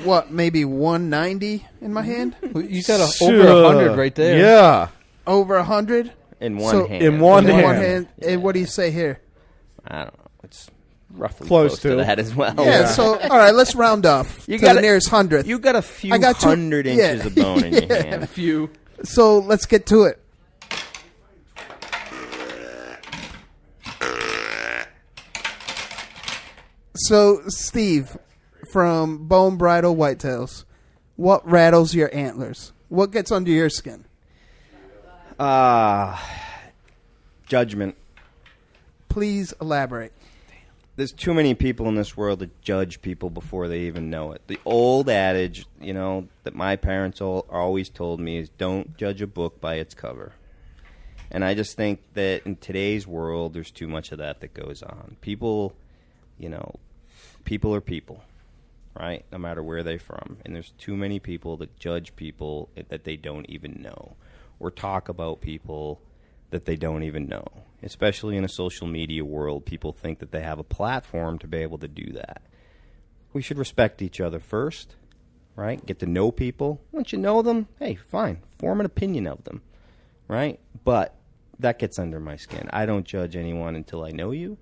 what, maybe 190 in my hand? You got over 100 right there. Yeah. Over 100 In one hand. In one in hand. one hand. And what do you say here? I don't know. It's roughly Close to to. that as well. Yeah. So all right, let's round off to the nearest hundredth. You got a few I got 100 inches of bone in your A hand. few. So let's get to it. So, Steve, from Bone Bridle Whitetails, what rattles your antlers? What gets under your skin? Judgment. Please elaborate. There's too many people in this world that judge people before they even know it. The old adage, you know, that my parents always told me is don't judge a book by its cover. And I just think that in today's world, there's too much of that goes on. People, you know, people are people, right? No matter where they're from. And there's too many people that judge people that they don't even know or talk about people that they don't even know. Especially in a social media world, people think that they have a platform to be able to do that. We should respect each other first, right? Get to know people. Once you know them, hey, fine. Form an opinion of them, right? But that gets under my skin. I don't judge anyone until I know you,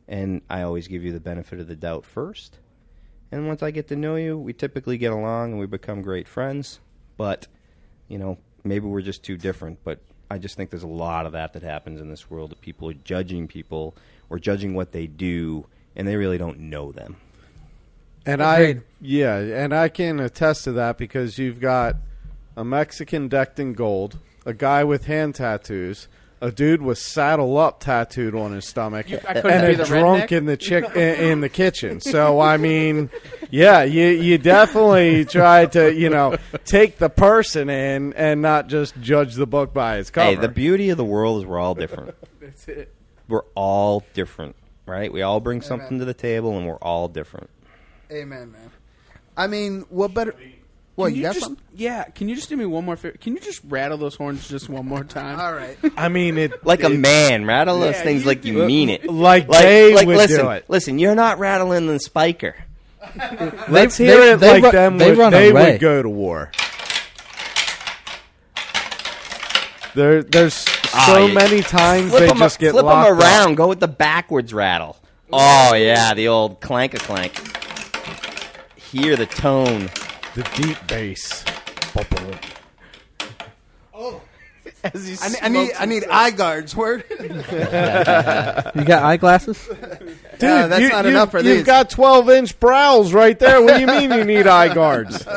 and I always give you the benefit of the doubt first. And once I get to know you, we typically get along and we become great friends. But maybe we're just too different, but I just think there's a lot of that happens in this world, that people are judging people or judging what they do, and they really don't know them. And I can attest to that, because you've got a Mexican decked in gold, a guy with hand tattoos, a dude with saddle up tattooed on his stomach, and a drunk in the kitchen. So I mean, yeah, you definitely try to take the person in and not just judge the book by its cover. Hey, the beauty of the world is we're all different. That's it. We're all different, right? We all bring something to the table, and we're all different. Amen, man. I mean, what better? What, you got something? Yeah, can you just do me one more favor? Can you just rattle those horns just one more time? All right. I mean, like a man. Rattle those things like you mean it. Like Dave would listen, do it. Listen, you're not rattling the spiker. Let's hear it like them. They would go to war. There's so many times they just get flip locked them around. up. Go with the backwards rattle. Oh yeah, the old clank-a-clank. Hear the tone. The deep bass. Oh, I need eye guards. Word. You got eyeglasses? Dude, that's not enough for these. You've got 12-inch brows right there. What do you mean you need eye guards?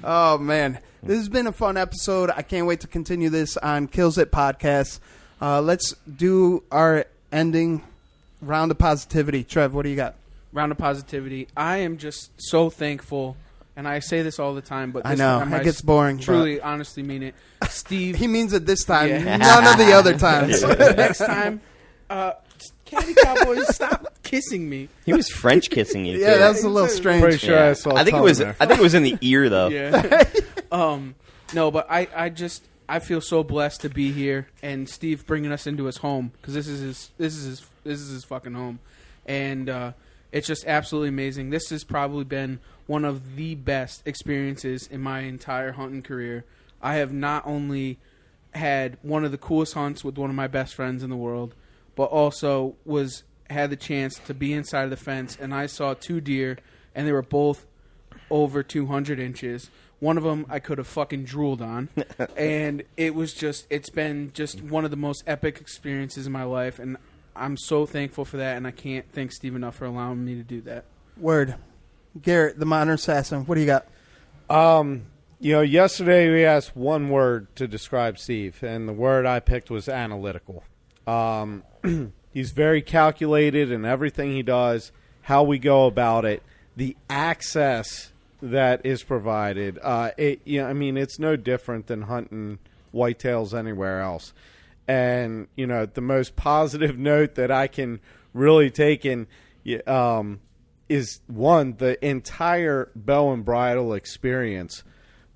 Oh man, this has been a fun episode. I can't wait to continue this on Kills It Podcast. Let's do our ending round of positivity. Trev, what do you got? Round of positivity. I am just so thankful. And I say this all the time, but this I know time it gets boring. Truly, honestly mean it. Steve, he means it this time. Yeah. None of the other times. Next time, Caddy Cowboys, stop kissing me. He was French kissing you. Yeah, too. that was a little strange. Pretty sure I saw. I think it was in the ear though. Yeah. No, but I feel so blessed to be here, and Steve bringing us into his home, because this is his fucking home, and it's just absolutely amazing. This has probably been one of the best experiences in my entire hunting career. I have not only had one of the coolest hunts with one of my best friends in the world, but also had the chance to be inside of the fence, and I saw 2 deer, and they were both over 200 inches. One of them I could have fucking drooled on, and it's been just one of the most epic experiences in my life, and I'm so thankful for that, and I can't thank Steve enough for allowing me to do that. Word. Garrett, the modern assassin, what do you got? Yesterday we asked one word to describe Steve, and the word I picked was analytical. He's very calculated in everything he does, how we go about it, the access that is provided. It's no different than hunting whitetails anywhere else. And, the most positive note that I can really take in is, one, the entire bow and bridle experience.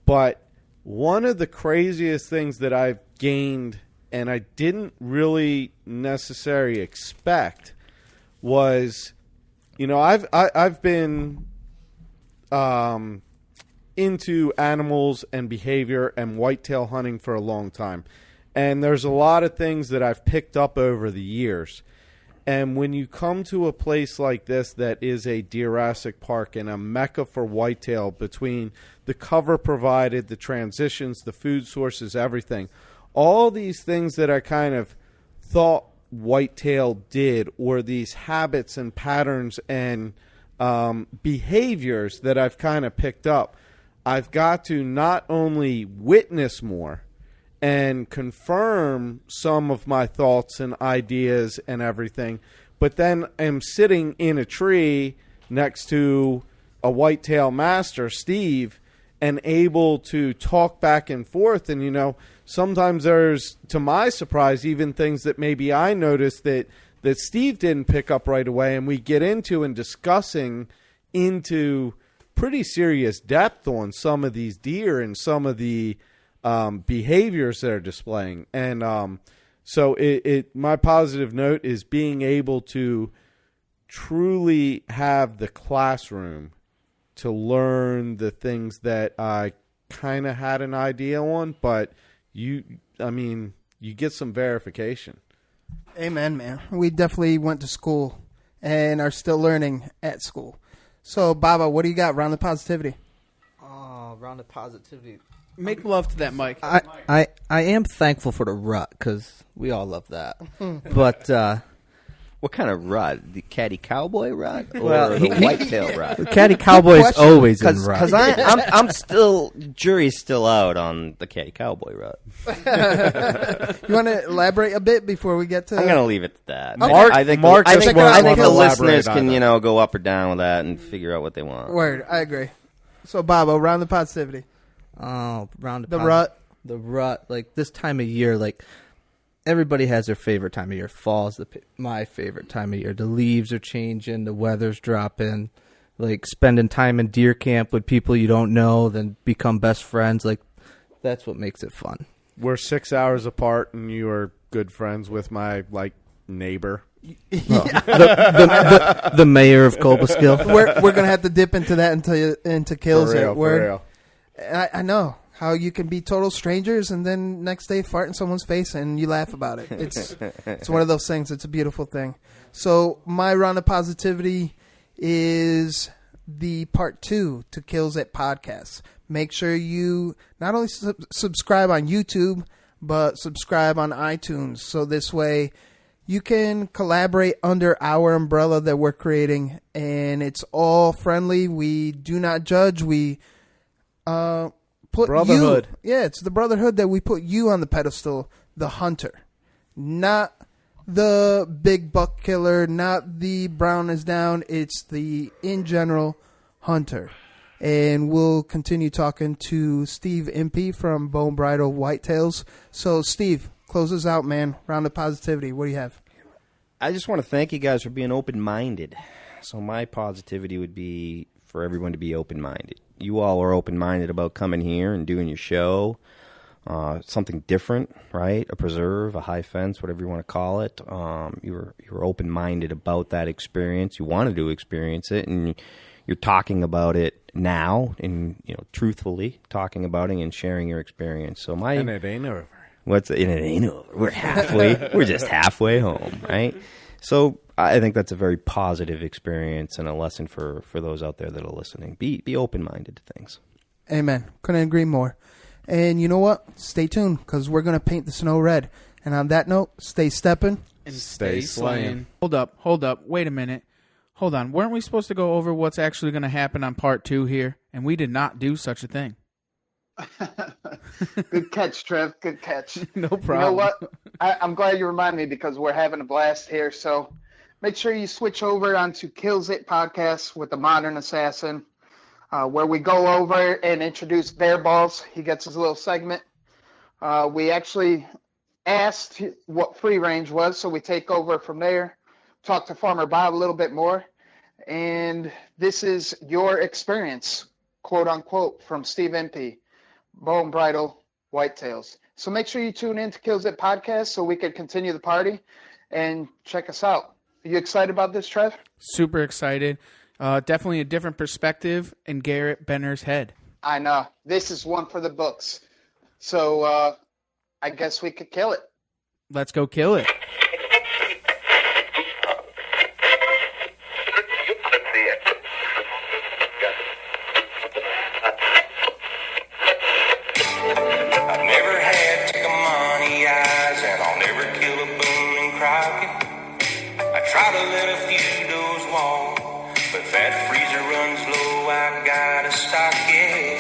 But one of the craziest things that I've gained, and I didn't really necessarily expect, was, I've been into animals and behavior and whitetail hunting for a long time. And there's a lot of things that I've picked up over the years. And when you come to a place like this that is a Deerassic Park and a mecca for whitetail, between the cover provided, the transitions, the food sources, everything, all these things that I kind of thought whitetail did, or these habits and patterns and behaviors that I've kind of picked up, I've got to not only witness more and confirm some of my thoughts and ideas and everything, but then am sitting in a tree next to a whitetail master, Steve, and able to talk back and forth. And, sometimes there's, to my surprise, even things that maybe I noticed that Steve didn't pick up right away, and we get into and discussing into pretty serious depth on some of these deer and some of the behaviors they're displaying. And so my positive note is being able to truly have the classroom to learn the things that I kind of had an idea on, but you get some verification. Amen, man. We definitely went to school and are still learning at school. So, Baba, what do you got? Round of positivity. Oh, round of positivity. Make love to that mic. I am thankful for the rut because we all love that. But what kind of rut? The catty cowboy rut or Well, the whitetail rut? The catty cowboy's always in rut. Because I'm still, jury's still out on the catty cowboy rut. You want to elaborate a bit before we get to? I'm going to leave it at that. Okay. I think the listeners can, go up or down with that and figure out what they want. Word, I agree. So, Bobo, round the positivity. Oh, round the rut. The rut, like this time of year, like everybody has their favorite time of year. Fall's my favorite time of year. The leaves are changing, the weather's dropping. Like spending time in deer camp with people you don't know, then become best friends. Like that's what makes it fun. We're 6 hours apart, and you are good friends with my neighbor. The mayor of Cobleskill. We're gonna have to dip into that into kills For it. Word. real. I know how you can be total strangers and then next day fart in someone's face and you laugh about it. It's one of those things. It's a beautiful thing. So my round of positivity is the part 2 to Kills It podcast. Make sure you not only subscribe on YouTube, but subscribe on iTunes. So this way you can collaborate under our umbrella that we're creating, and it's all friendly. We do not judge. We put brotherhood. It's the brotherhood that we put you on the pedestal, the hunter, not the big buck killer, not the brown is down. It's the in general hunter. And we'll continue talking to Steve Impey from Bridle Whitetails. So, Steve, close us out, man. Round of positivity. What do you have? I just want to thank you guys for being open-minded. So my positivity would be for everyone to be open-minded. You all are open-minded about coming here and doing your show, something different, right? A preserve, a high fence, whatever you want to call it. You were open-minded about that experience. You wanted to experience it, and you're talking about it now, and truthfully talking about it and sharing your experience. So and it ain't over. It ain't over. We're halfway. We're just halfway home, right? So I think that's a very positive experience and a lesson for those out there that are listening. Be open-minded to things. Amen. Couldn't agree more. And you know what? Stay tuned, because we're going to paint the snow red. And on that note, stay stepping. And stay slaying. Hold up. Wait a minute. Hold on. Weren't we supposed to go over what's actually going to happen on part 2 here? And we did not do such a thing. Good catch, Trev. Good catch. No problem. You know what? I'm glad you reminded me, because we're having a blast here. So make sure you switch over onto Kills It podcast with the Modern Assassin, where we go over and introduce Bear Balls. He gets his little segment. We actually asked what free range was, so we take over from there, talk to Farmer Bob a little bit more. And this is your experience, quote unquote, from Steve Impey, Bridle Whitetails. So make sure you tune in to Kills It podcast so we can continue the party and check us out. Are you excited about this, Trev? Super excited. Definitely a different perspective in Garrett Benner's head. I know. This is one for the books. So I guess we could kill it. Let's go kill it. Try to let a few doors walk, but if that freezer runs low, I gotta stock it.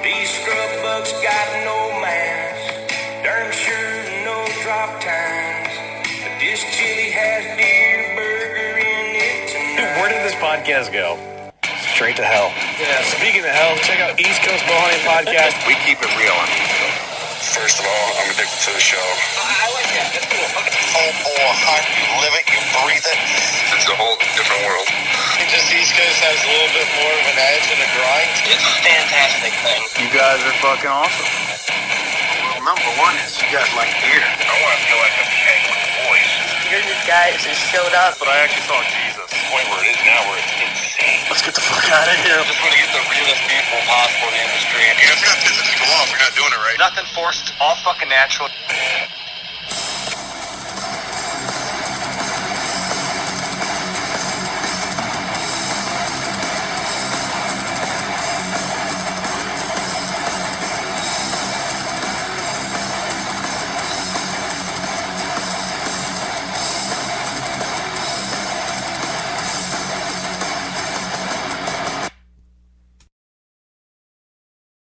These scrub bucks got no mask, darn sure no drop times, but this chili has deer burger in it tonight. Where did this podcast go? Straight to hell. Yeah, speaking of hell, check out East Coast Bowhunting Podcast. We keep it real on East Coast. First of all, I'm addicted to the show. I like that. That's cool. Hunt, you live it, you breathe it. It's a whole different world. Just East Coast has a little bit more of an edge and a grind. It's a fantastic thing. You guys are fucking awesome. Well, number one is you guys like beer. I want to feel like I'm hanging with the boys. You're the guys that showed up. But I actually saw Jesus. The point where it is now, where it's insane. Let's get the fuck out of here. Just want to get the realest people possible in the industry. And if you're not pissing people off, you're not doing it right. Nothing forced, all fucking natural.